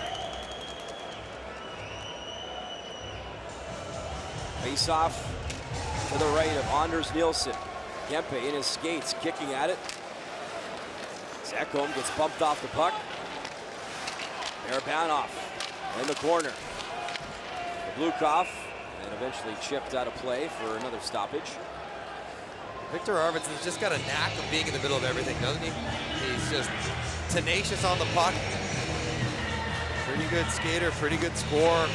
Face off to the right of Anders Nilsson. Kempe in his skates, kicking at it. Ekholm gets bumped off the puck. Barabanov in the corner. Blukov, and eventually chipped out of play for another stoppage. Viktor Arvidsson's just got a knack of being in the middle of everything, doesn't he? He's just tenacious on the puck. Pretty good skater, pretty good scorer.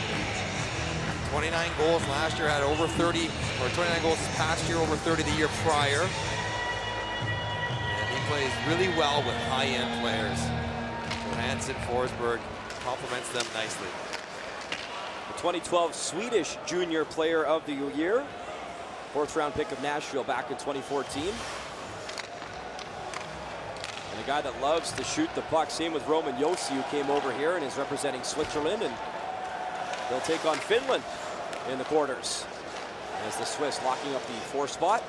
29 goals last year, had over 30, or 29 goals this past year, over 30 the year prior. And he plays really well with high-end players. Johansson, Forsberg, complements them nicely. The 2012 Swedish Junior Player of the Year. 4th round pick of Nashville back in 2014. And a guy that loves to shoot the puck. Same with Roman Josi, who came over here and is representing Switzerland. And they'll take on Finland in the quarters as the Swiss locking up the 4 spot.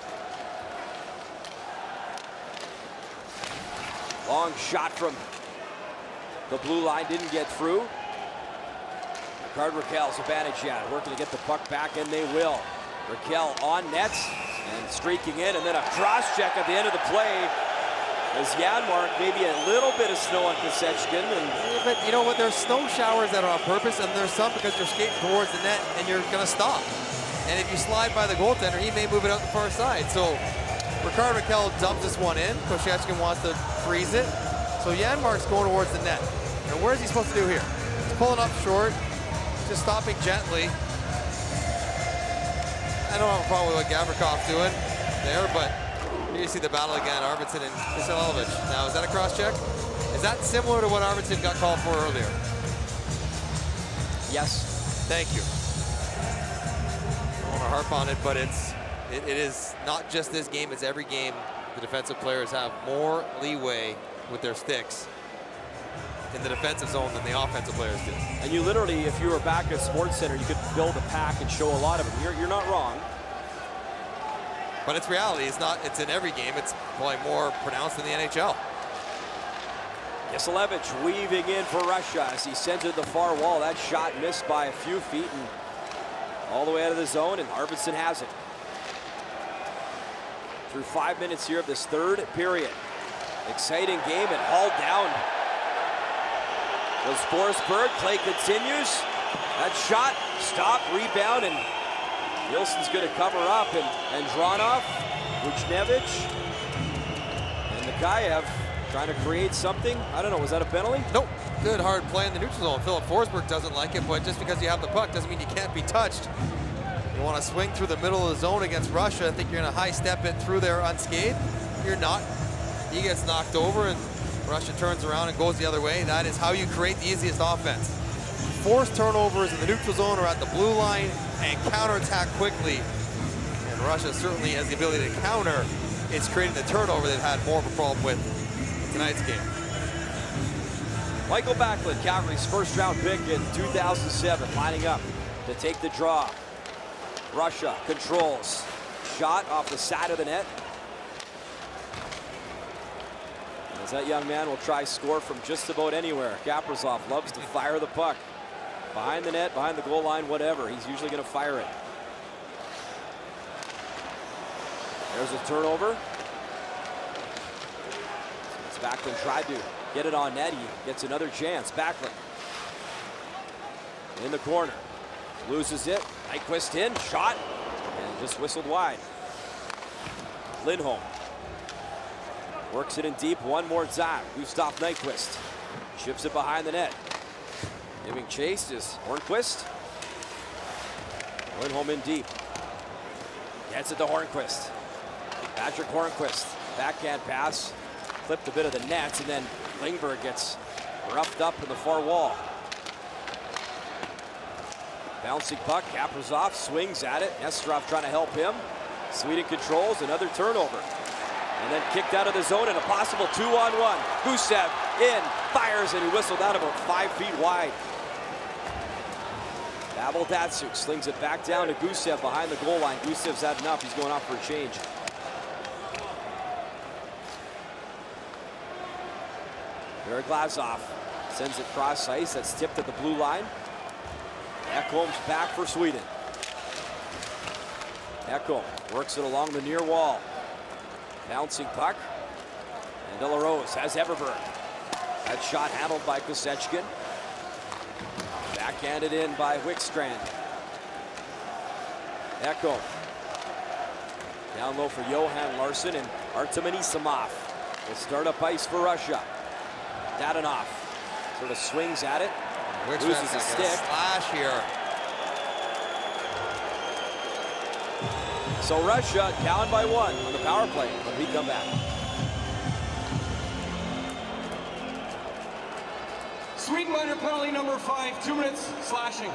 Long shot from the blue line, didn't get through. Rikard Rackel, Zibanichad working to get the puck back, and they will. Racquel on nets and streaking in, and then a cross check at the end of the play as Янмарk, maybe a little bit of snow on Kasechkin. But you know what, there's snow showers that are on purpose, and there's some because you're skating towards the net and you're gonna stop. And if you slide by the goaltender, he may move it out the far side. So Rikard Racquel dumps this one in. Kasechkin wants to freeze it. So Янмарk's going towards the net. And where's he supposed to do here? He's pulling up short, just stopping gently. I don't have a problem with what Gavrikov's doing there, but here you see the battle again, Arvidsson and Kiselevic. Now, is that a cross-check? Is that similar to what Arvidsson got called for earlier? Yes. Thank you. I don't want to harp on it, but it is not just this game, it's every game. The defensive players have more leeway with their sticks in the defensive zone than the offensive players do. And you literally, if you were back at Sports Center, you could build a pack and show a lot of them. You're not wrong. But it's reality. It's in every game. It's probably more pronounced in the NHL. Kiselevic weaving in for Russia as he sends it to the far wall. That shot missed by a few feet and all the way out of the zone, and Arvidsson has it. Through 5 minutes here of this third period. Exciting game and hauled down. Was Forsberg. Play continues. That shot, stop, rebound, and Nilsson's going to cover up, and Dronov, Vucinovic, and Mikhaev trying to create something. I don't know, was that a penalty? Nope. Good hard play in the neutral zone. Philip Forsberg doesn't like it, but just because you have the puck doesn't mean you can't be touched. You want to swing through the middle of the zone against Russia. I think you're going to high step it through there unscathed. You're not. He gets knocked over, and Russia turns around and goes the other way. That is how you create the easiest offense. Force turnovers in the neutral zone or at the blue line and counterattack quickly. And Russia certainly has the ability to counter. It's creating the turnover they've had more of a problem with in tonight's game. Michael Backlund, Calgary's first round pick in 2007, lining up to take the draw. Russia controls. Shot off the side of the net. As that young man will try score from just about anywhere. Kaprizov loves to fire the puck. Behind the net, behind the goal line, whatever. He's usually going to fire it. There's a turnover. As Backlund tried to get it on net, he gets another chance. Backlund in the corner. Loses it. Nyquist in, shot, and just whistled wide. Lindholm works it in deep one more time. Gustav Nyquist chips it behind the net. Giving chase is Hornquist. Lindholm in deep. Gets it to Hornquist. Patrick Hornquist. Backhand pass. Clipped a bit of the nets, and then Klingberg gets roughed up in the far wall. Bouncing puck. Kaprizov swings at it. Nesterov trying to help him. Sweden controls. Another turnover. And then kicked out of the zone and a possible 2-on-1. Gusев in, fires, and he whistled out about 5 feet wide. Pavel Dацюk slings it back down to Gusев behind the goal line. Gusev's had enough. He's going off for a change. Glazov sends it cross ice. That's tipped at the blue line. Ekholm's back for Sweden. Ekholm works it along the near wall. Bouncing puck. And De La Rose has Everberg. That shot handled by Kasechkin. Backhanded in by Wickstrand. Ekholm. Down low for Johan-Larsson, and Artem Anisimov will start up ice for Russia. Dadonov sort of swings at it. Loses his stick. Slash here. So Russia down by 1 on the power play when we come back. Sweden minor penalty number 5, 2 minutes slashing.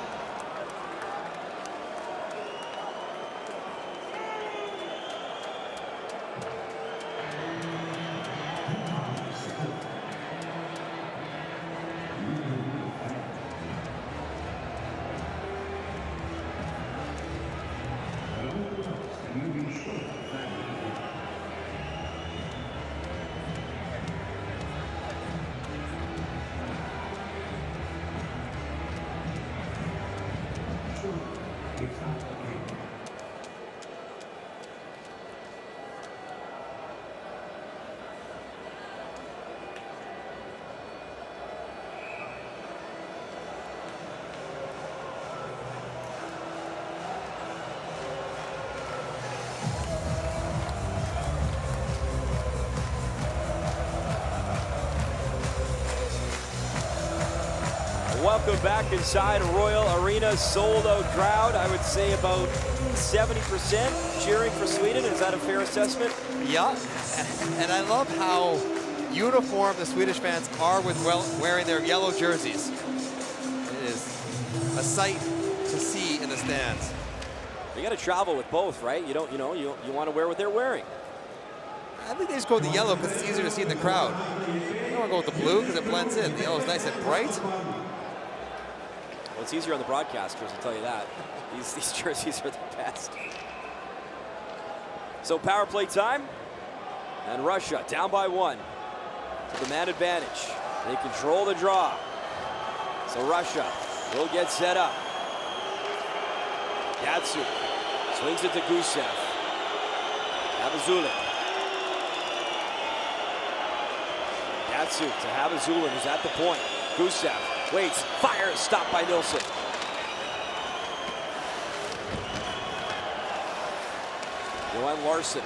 welcome back inside Royal Arena. Sold-out crowd. I would say about 70% cheering for Sweden. Is that a fair assessment? Yeah, and I love how uniform the Swedish fans are with wearing their yellow jerseys. It is a sight to see in the stands. You got to travel with both, right? You don't, you want to wear what they're wearing. I think they just go with the yellow because it's easier to see in the crowd. You don't want to go with the blue because it blends in. The yellow is nice and bright. Well, it's easier on the broadcasters, I'll tell you that. These jerseys are the best. So power play time, and Russia down by 1 to the man advantage. They control the draw. So Russia will get set up. Dacük swings it to Gusев. Habazulin. Dacük to Habazulin, who's at the point. Gusев waits, fires, stopped by Nilsson. Larsson.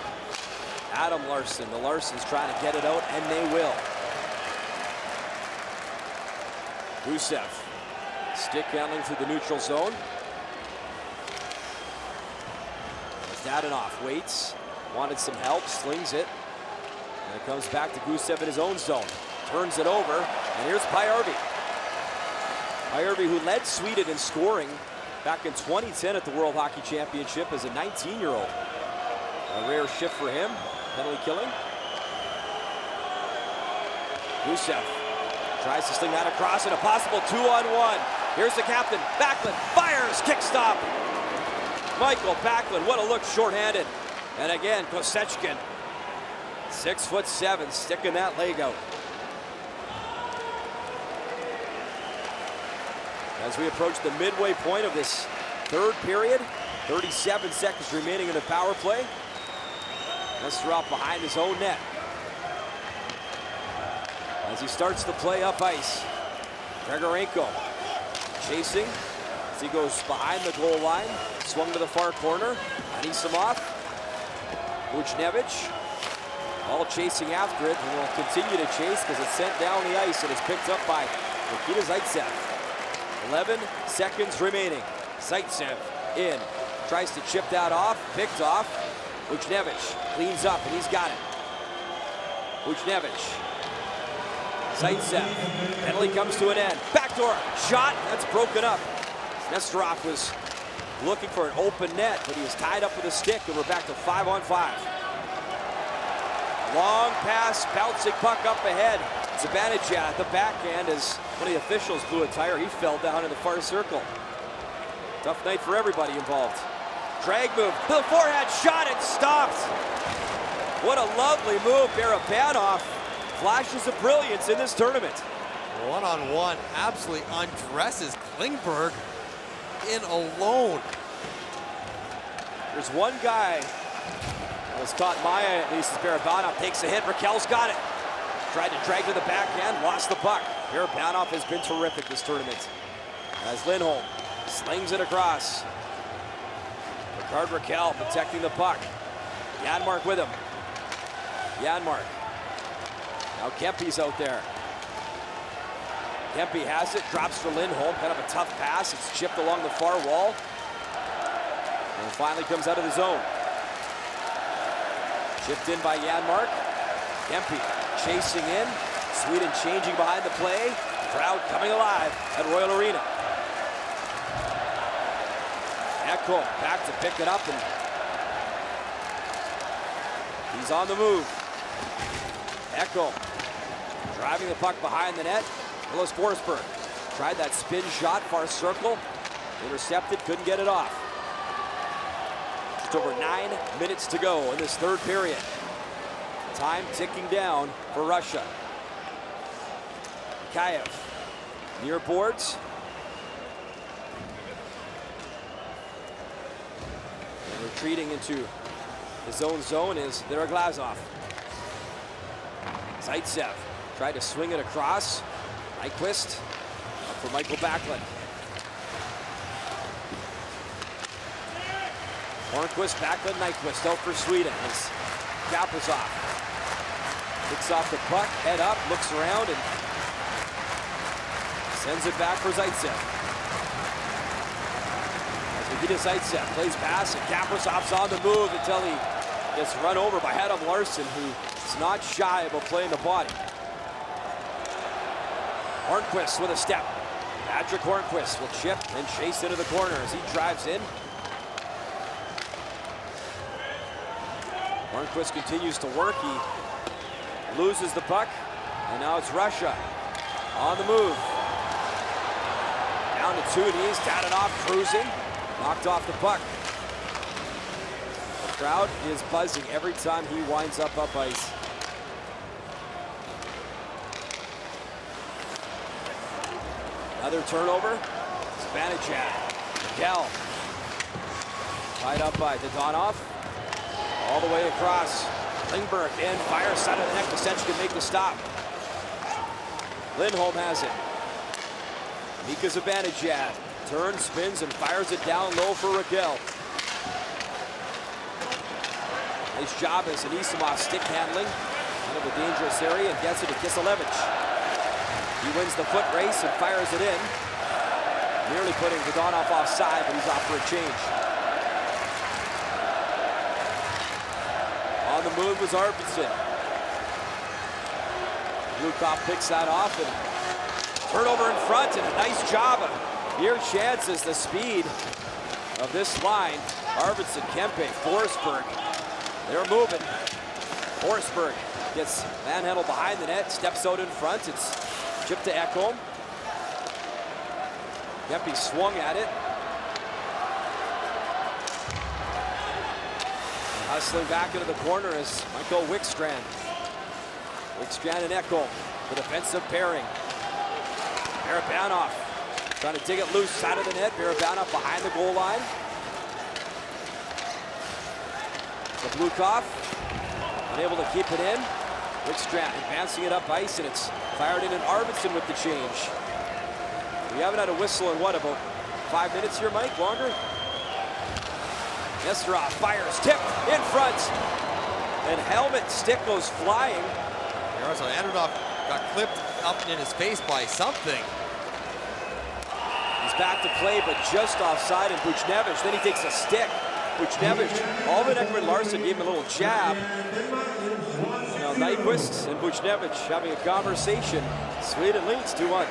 Adam Larsson. The Larssons trying to get it out, and they will. Gusев. Stick handling through the neutral zone. Dadonov waits. Wanted some help. Slings it. And it comes back to Gusев in his own zone. Turns it over. And here's Päijärvi. Päijärvi, who led Sweden in scoring back in 2010 at the World Hockey Championship as a 19-year-old. A rare shift for him, penalty killing. Gusев tries to sling that across, and a possible 2-on-1. Here's the captain, Backlund, fires, kick stop. Michael Backlund, what a look, shorthanded. And again, Kosechkin, 6'7", sticking that leg out. As we approach the midway point of this third period, 37 seconds remaining in the power play. Nesterov behind his own net. As he starts the play up ice. Grigorenko chasing as he goes behind the goal line. Swung to the far corner. Anisimov. Buchnevich. All chasing after it, and will continue to chase because it's sent down the ice and is picked up by Nikita Zaitsev. 11 seconds remaining. Zaitsev in. Tries to chip that off. Picked off. Buchnevich cleans up, and he's got it. Buchnevich. Zaitsev. Penalty comes to an end. Backdoor shot. That's broken up. Nesterov was looking for an open net, but he was tied up with a stick, and we're back to 5-on-5. Long pass, bouncing puck up ahead. Zibanicja at the backhand as one of the officials blew a tire. He fell down in the far circle. Tough night for everybody involved. Drag move, to the forehand, shot, and stopped. What a lovely move, Barabanov. Flashes of brilliance in this tournament. One-on-one, absolutely undresses Klingberg in alone. There's one guy that has caught my eye, at least, as Barabanov takes a hit. Rakell's got it. Tried to drag to the backhand, lost the puck. Barabanov has been terrific this tournament. As Lindholm slings it across. Rikard Rackel protecting the puck. Янмарk with him. Янмарk. Now Kempe's out there. Kempe has it, drops for Lindholm. Kind of a tough pass. It's chipped along the far wall. And finally comes out of the zone. Chipped in by Янмарk. Kempe chasing in. Sweden changing behind the play. Crowd coming alive at Royal Arena. Ekholm back to pick it up, and he's on the move. Ekholm driving the puck behind the net. Willis Forsberg tried that spin shot, far circle. Intercepted, couldn't get it off. Just over 9 minutes to go in this third period. Time ticking down for Russia. Kiev near boards. And retreating into his own zone is Glazov. Zaitsev tried to swing it across. Nyquist up for Michael Backlund. Hornquist, Backlund, Nyquist out for Sweden. As Kaprizov picks off the puck, head up, looks around, and Sends it back for Zaitsev. As Nikita Zaitsev plays pass, and Kaprizov's on the move until he gets run over by Ekman-Larsson, who's not shy about playing the body. Hornquist with a step. Patrick Hornquist will chip and chase into the corner as he drives in. Hornquist continues to work. He loses the puck, and now it's Russia on the move. Down to 2 knees, Dadonov cruising, knocked off the puck. The crowd is buzzing every time he winds up ice. Another turnover. Zibanejad. Racquel. Tied up by Dadonov. All the way across. Klingberg in, fires side of the neck. Kosechkin can make the stop. Lindholm has it. Mika Zibanejad turns, spins, and fires it down low for Racquel. Nice job as Anisimov stick handling out of a dangerous area and gets it to Kiselevich. He wins the foot race and fires it in. Nearly putting Dadonov offside, but he's off for a change. On the move was Arvidsson. Lukov picks that off and turnover in front, and a nice job of mere chances. The speed of this line. Arvidsson, Kempe, Forsberg. They're moving. Forsberg gets manhandled behind the net, steps out in front. It's chipped to Ekholm. Kempe swung at it. Hustling back into the corner is Michael Wickstrand. Wickstrand and Ekholm, the defensive pairing. Barabanov trying to dig it loose, side of the net. Barabanov behind the goal line. Blukov unable to keep it in. Wickstrand advancing it up ice, and it's fired in, and Arvidsson with the change. We haven't had a whistle in what, about 5 minutes here, Mike? Longer? Nesterov fires, tipped in front, and helmet stick goes flying. So Andronov got clipped up in his face by something. He's back to play, but just offside, and Buchnevich, then he takes a stick. Buchnevich, Alvin Ekman-Larson gave him a little jab. Now Nyquist and Buchnevich having a conversation. Sweden leads 2-1.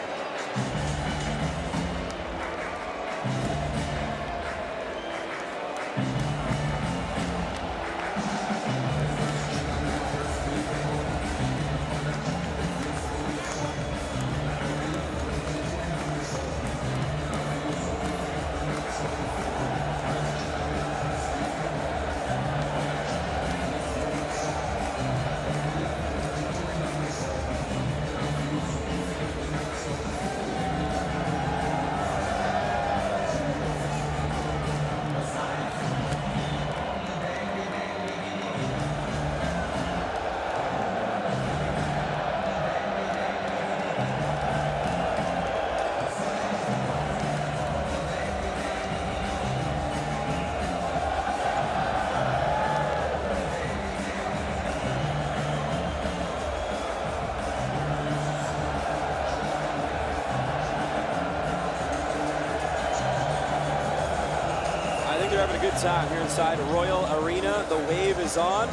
They're having a good time here inside Royal Arena. The wave is on.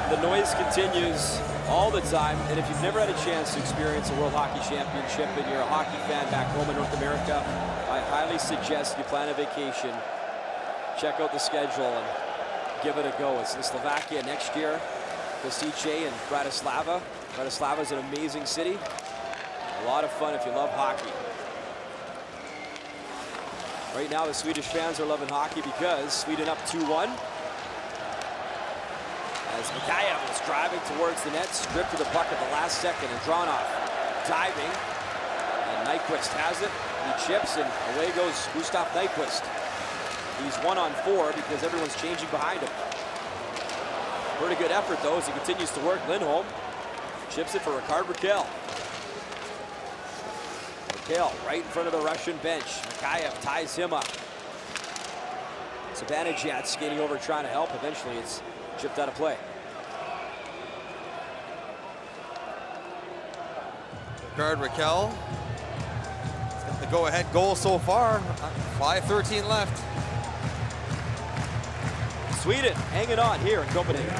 The noise continues all the time. And if you've never had a chance to experience a World Hockey Championship and you're a hockey fan back home in North America, I highly suggest you plan a vacation, check out the schedule, and give it a go. It's in Slovakia next year, Kosice and Bratislava. Bratislava is an amazing city. A lot of fun if you love hockey. Right now, the Swedish fans are loving hockey because Sweden up 2-1. As Mikheyev is driving towards the net, stripped to the puck at the last second, and drawn off. Diving, and Nyquist has it. He chips, and away goes Gustav Nyquist. He's 1-on-4 because everyone's changing behind him. Pretty good effort, though, as he continues to work. Lindholm chips it for Rikard Rackel. Rackel right in front of the Russian bench. Mikheyev ties him up. Zibanejad skating over trying to help. Eventually it's chipped out of play. Rikard Rackel the go-ahead goal so far. 5:13 left. Sweden hanging on here in Copenhagen.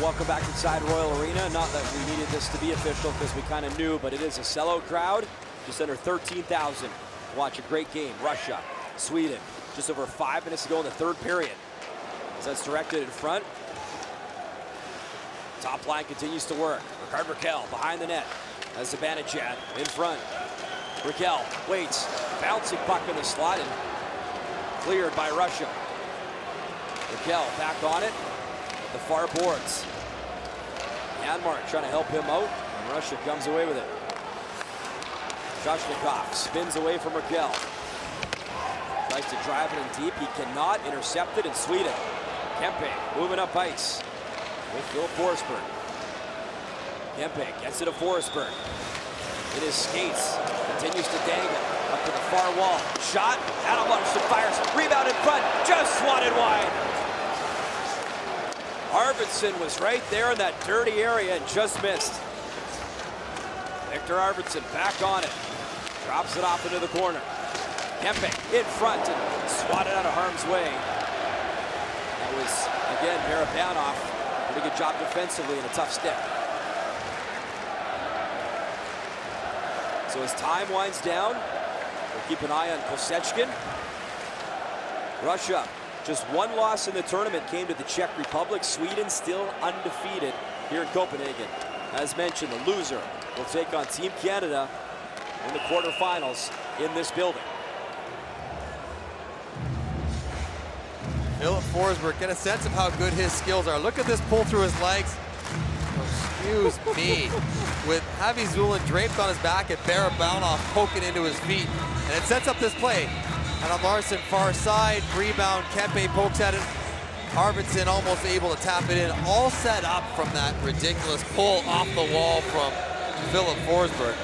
Welcome back inside Royal Arena. Not that we needed this to be official because we kind of knew, but it is a sellout crowd. Just under 13,000. Watch a great game. Russia, Sweden. Just over 5 minutes to go in the third period. As that's directed in front. Top line continues to work. Rikard Rakkell behind the net. As Zibanejad in front. Rакелль waits. Bouncing puck in the slot and cleared by Russia. Rакелль back on it. The far boards. Янмарk trying to help him out, and Russia comes away with it. Shashnikov spins away from Rакелль. Tries to drive it in deep. He cannot. Intercept it in Sweden. Kempe moving up ice with Philip Forsberg. Kempe gets it to Forsberg. In his skates. Continues to dangle up to the far wall. Shot. Янмарk fires. Rebound in front. Just swatted wide. Arvidsson was right there in that dirty area and just missed. Victor Arvidsson back on it. Drops it off into the corner. Kempe in front and swatted out of harm's way. That was, again, Barabanov. Pretty good job defensively and a tough stick. So as time winds down, we'll keep an eye on Kosechkin. Russia. Just one loss in the tournament came to the Czech Republic. Sweden still undefeated here in Copenhagen. As mentioned, the loser will take on Team Canada in the quarterfinals in this building. Philip Forsberg, get a sense of how good his skills are. Look at this pull through his legs. Oh, excuse me. With Javi Zulin draped on his back and Barabanov poking into his feet. And it sets up this play. And on Larson, far side, rebound, Kempe pokes at it. Arvidsson almost able to tap it in. All set up from that ridiculous pull off the wall from Philip Forsberg.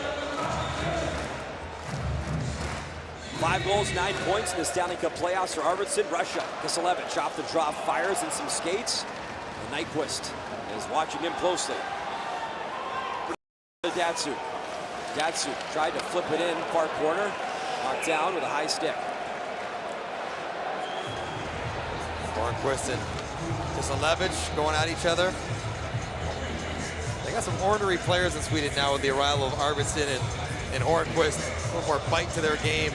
5 goals, 9 points in the Stanley Cup playoffs for Arvidsson. Russia, Kiselevich off the draw, fires in some skates. And Nyquist is watching him closely. Dacuk. Dacuk tried to flip it in, far corner. Knocked down with a high stick. Hornquist and Kiselevich going at each other. They got some ornery players in Sweden now with the arrival of Arvidsson and Hornquist. A little more bite to their game.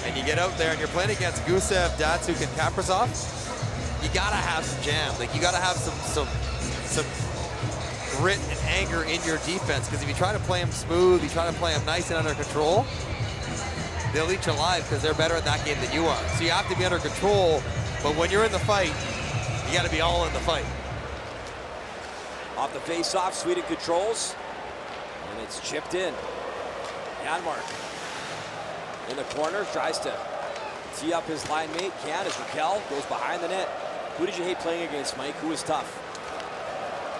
And you get out there and you're playing against Gusef, Dацюк, and Kaprizov. You gotta have some jam. Like you gotta have some grit and anger in your defense. Because if you try to play them smooth, you try to play them nice and under control, they'll eat you alive because they're better at that game than you are. So you have to be under control. But when you're in the fight, you got to be all in the fight. Off the face-off, Sweden controls. And it's chipped in. Янмарk in the corner, tries to tee up his line mate. Can as Rакелль goes behind the net. Who did you hate playing against, Mike? Who was tough?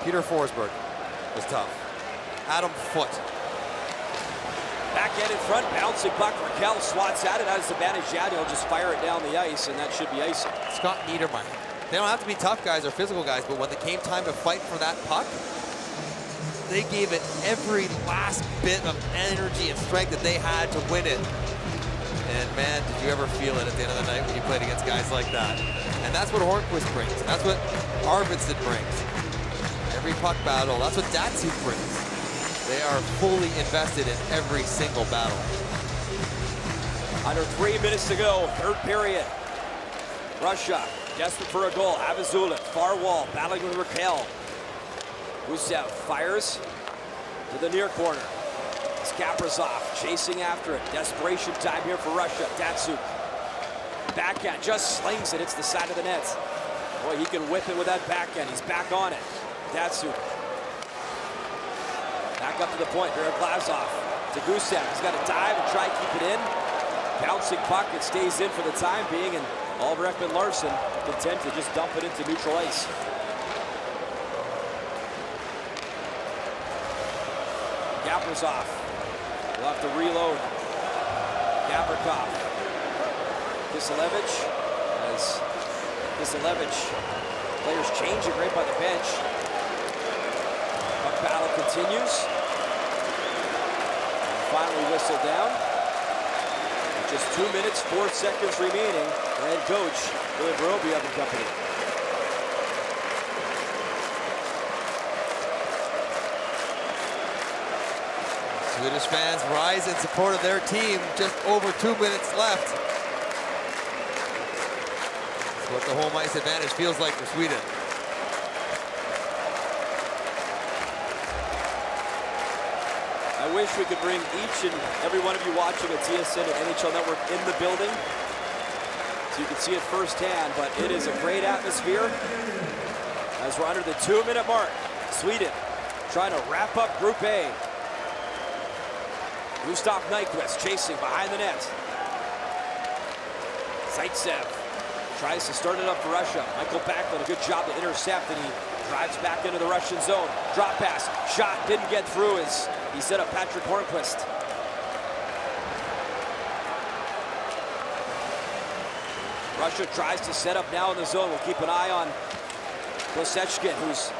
Peter Forsberg was tough. Adam Foote. Backhand in front, bouncing puck. Rакелль swats at it. As Zibanejad, he'll just fire it down the ice, and that should be icing. Scott Niedermeyer. They don't have to be tough guys or physical guys, but when it came time to fight for that puck, they gave it every last bit of energy and strength that they had to win it. And man, did you ever feel it at the end of the night when you played against guys like that? And that's what Hornquist brings. That's what Arvidsson brings. Every puck battle, that's what Dacuk brings. They are fully invested in every single battle. Under 3 minutes to go, third period. Russia desperate for a goal. Avazulin, far wall, battling with Rакелль. Gusef fires to the near corner. It's Kaprizov chasing after it. Desperation time here for Russia. Dацюк. Backhand, just slings it. It's the side of the net. Boy, he can whip it with that backhand. He's back on it. Dацюk. Back up to the point. Glazov to Gusef. He's got to dive and try to keep it in. Bouncing puck. It stays in for the time being. And Oliver Ekman-Larsson content to just dump it into neutral ice. Kaprizov will have to reload. Gavrikov. Kiselevich. As Kiselevich, players changing right by the bench. Puck battle continues. And finally whistled down. With just 2 minutes, 4 seconds remaining. Head coach, William Verobia and company. Swedish fans rise in support of their team. Just over 2 minutes left. That's what the home ice advantage feels like for Sweden. I wish we could bring each and every one of you watching at TSN and NHL Network in the building so you can see it firsthand, but it is a great atmosphere as we're under the 2-minute mark. Sweden trying to wrap up Group A. Gustav Nyquist chasing behind the net. Zaitsev tries to start it up for Russia. Michael Backlund, a good job to intercept, and he drives back into the Russian zone. Drop pass, shot didn't get through as he set up Patrick Hornquist. Russia tries to set up now in the zone. We'll keep an eye on Kosechkin, who's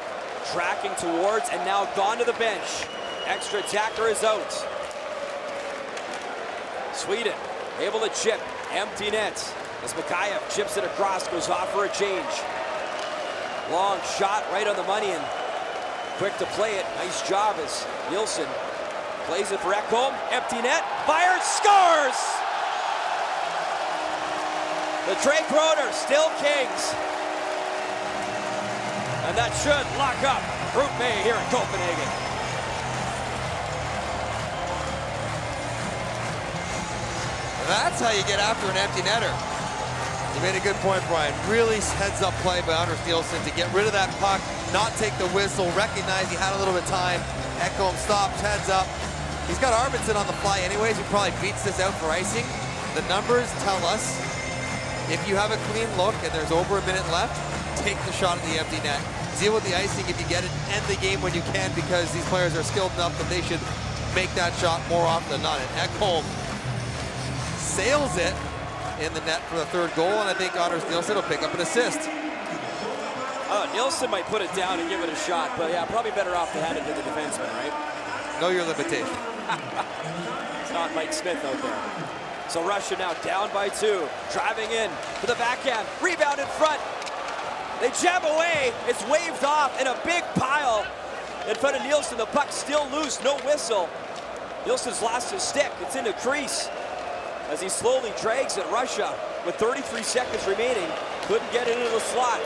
tracking towards and now gone to the bench. Extra attacker is out. Sweden able to chip, empty net. As Mikhaev chips it across, goes off for a change. Long shot right on the money and quick to play it. Nice job as Nilsson plays it for Ekholm. Empty net, fires, scores! The Drake Roder still kings. And that should lock up Group A here in Copenhagen. That's how you get after an empty netter. You made a good point, Brian. Really heads-up play by Anders Nilsson to get rid of that puck, not take the whistle, recognize he had a little bit of time. Ekholm stops, heads up. He's got Arvidsson on the fly anyways, he probably beats this out for icing. The numbers tell us if you have a clean look and there's over a minute left, take the shot at the empty net. Deal with the icing if you get it, end the game when you can, because these players are skilled enough that they should make that shot more often than not. And Ekholm sails it in the net for the third goal, and I think Anders Nilsson will pick up an assist. Nilsson might put it down and give it a shot, but yeah, probably better off to hand it to the defenseman, right? Know your limitation. It's not Mike Smith out there. So Russia now down by 2, driving in to the backhand, rebound in front. They jab away, it's waved off in a big pile in front of Nilsson. The puck still loose, no whistle. Nilsson's lost his stick, it's in the crease as he slowly drags at Russia with 33 seconds remaining. Couldn't get it into the slot.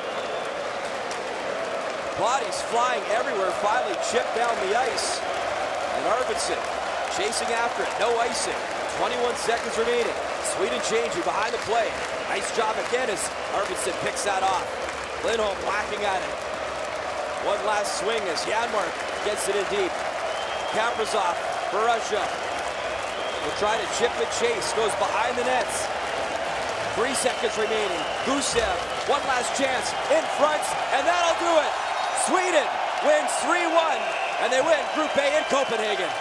Bodies flying everywhere, finally chipped down the ice. And Arvidsson chasing after it, no icing. 21 seconds remaining. Sweden changing behind the play. Nice job again as Arvidsson picks that off. Lindholm whacking at it. One last swing as Янмарk gets it in deep. Kaprizov for Russia. Will try to chip and chase, goes behind the nets. 3 seconds remaining. Gusef, one last chance, in front, and that'll do it. Sweden wins 3-1, and they win Group A in Copenhagen.